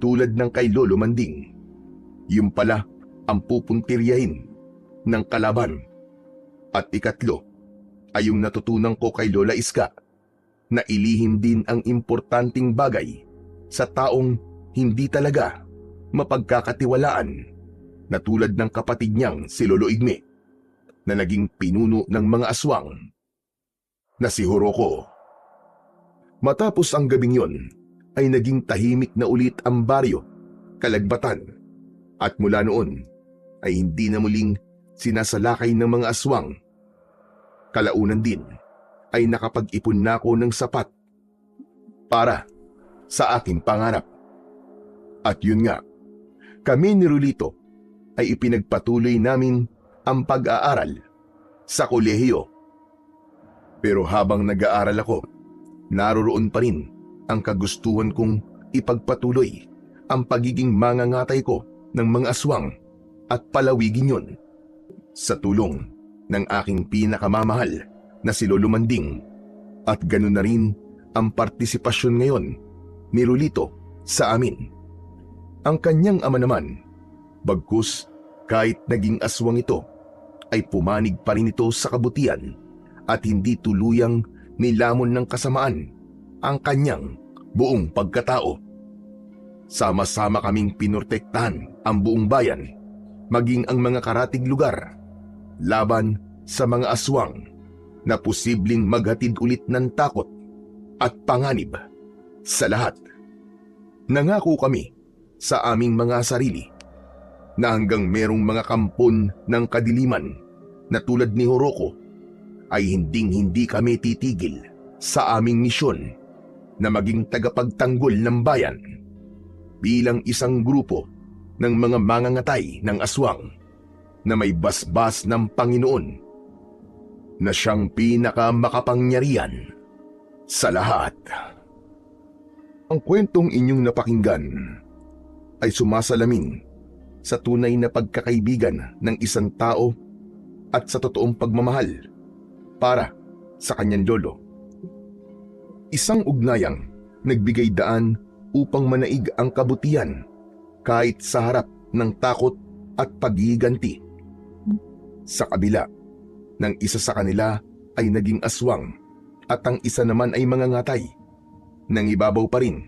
tulad ng kay Lolo Manding. Yung pala ang pupuntiryahin ng kalaban. At ikatlo, ay yung natutunan ko kay Lola Iska na ilihim din ang importanteng bagay sa taong hindi talaga mapagkakatiwalaan na tulad ng kapatid niyang si Lolo Igme na naging pinuno ng mga aswang na si Oroco. Matapos ang gabing yon, ay naging tahimik na ulit ang baryo, Kalagbatan, at mula noon ay hindi na muling sinasalakay ng mga aswang. Kalaunan din ay nakapag-ipon na ako ng sapat para sa aking pangarap. At yun nga, kami ni Rolito ay ipinagpatuloy namin ang pag-aaral sa kolehiyo. Pero habang nag-aaral ako, naroroon pa rin ang kagustuhan kong ipagpatuloy ang pagiging mangangatay ko ng mga aswang at palawigin yon sa tulong ng aking pinakamamahal na si Lolo Manding, at ganoon na rin ang partisipasyon ngayon ni Rolito sa amin. Ang kanyang ama naman, bagkus kahit naging aswang ito, ay pumanig pa rin ito sa kabutihan at hindi tuluyang nilamon ng kasamaan ang kanyang buong pagkatao. Sama-sama kaming pinortektahan ang buong bayan, maging ang mga karatig lugar, laban sa mga aswang na posibleng maghatid ulit ng takot at panganib sa lahat. Nangako kami sa aming mga sarili na hanggang merong mga kampon ng kadiliman na tulad ni Oroco, ay hinding-hindi kami titigil sa aming misyon na maging tagapagtanggol ng bayan bilang isang grupo ng mga mangangatay ng aswang na may basbas ng Panginoon na siyang pinakamakapangyarihan sa lahat. Ang kwentong inyong napakinggan ay sumasalamin sa tunay na pagkakaibigan ng isang tao at sa totoong pagmamahal para sa kanyang lolo. Isang ugnayang nagbigay daan upang manaig ang kabutihan kahit sa harap ng takot at paghihiganti. Sa kabila ng isa sa kanila ay naging aswang at ang isa naman ay mangangatay. Nang ibabaw pa rin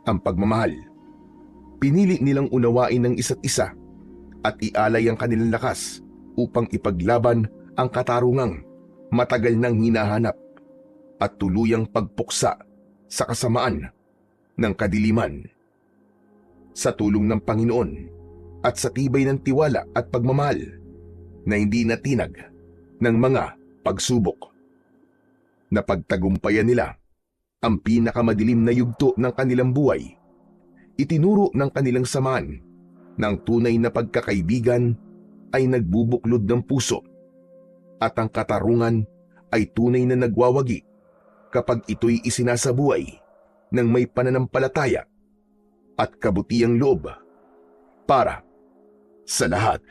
ang pagmamahal. Pinili nilang unawain ng isa't isa at ialay ang kanilang lakas upang ipaglaban ang katarungang matagal nang hinahanap at tuluyang pagpuksa sa kasamaan ng kadiliman. Sa tulong ng Panginoon at sa tibay ng tiwala at pagmamahal na hindi natinag ng mga pagsubok, napagtagumpayan nila ang pinakamadilim na yugto ng kanilang buhay. Itinuro ng kanilang samahan ng tunay na pagkakaibigan ay nagbubuklod ng puso at ang katarungan ay tunay na nagwawagi kapag ito'y isinasabuhay ng may pananampalataya at kabutiang loob para sa lahat.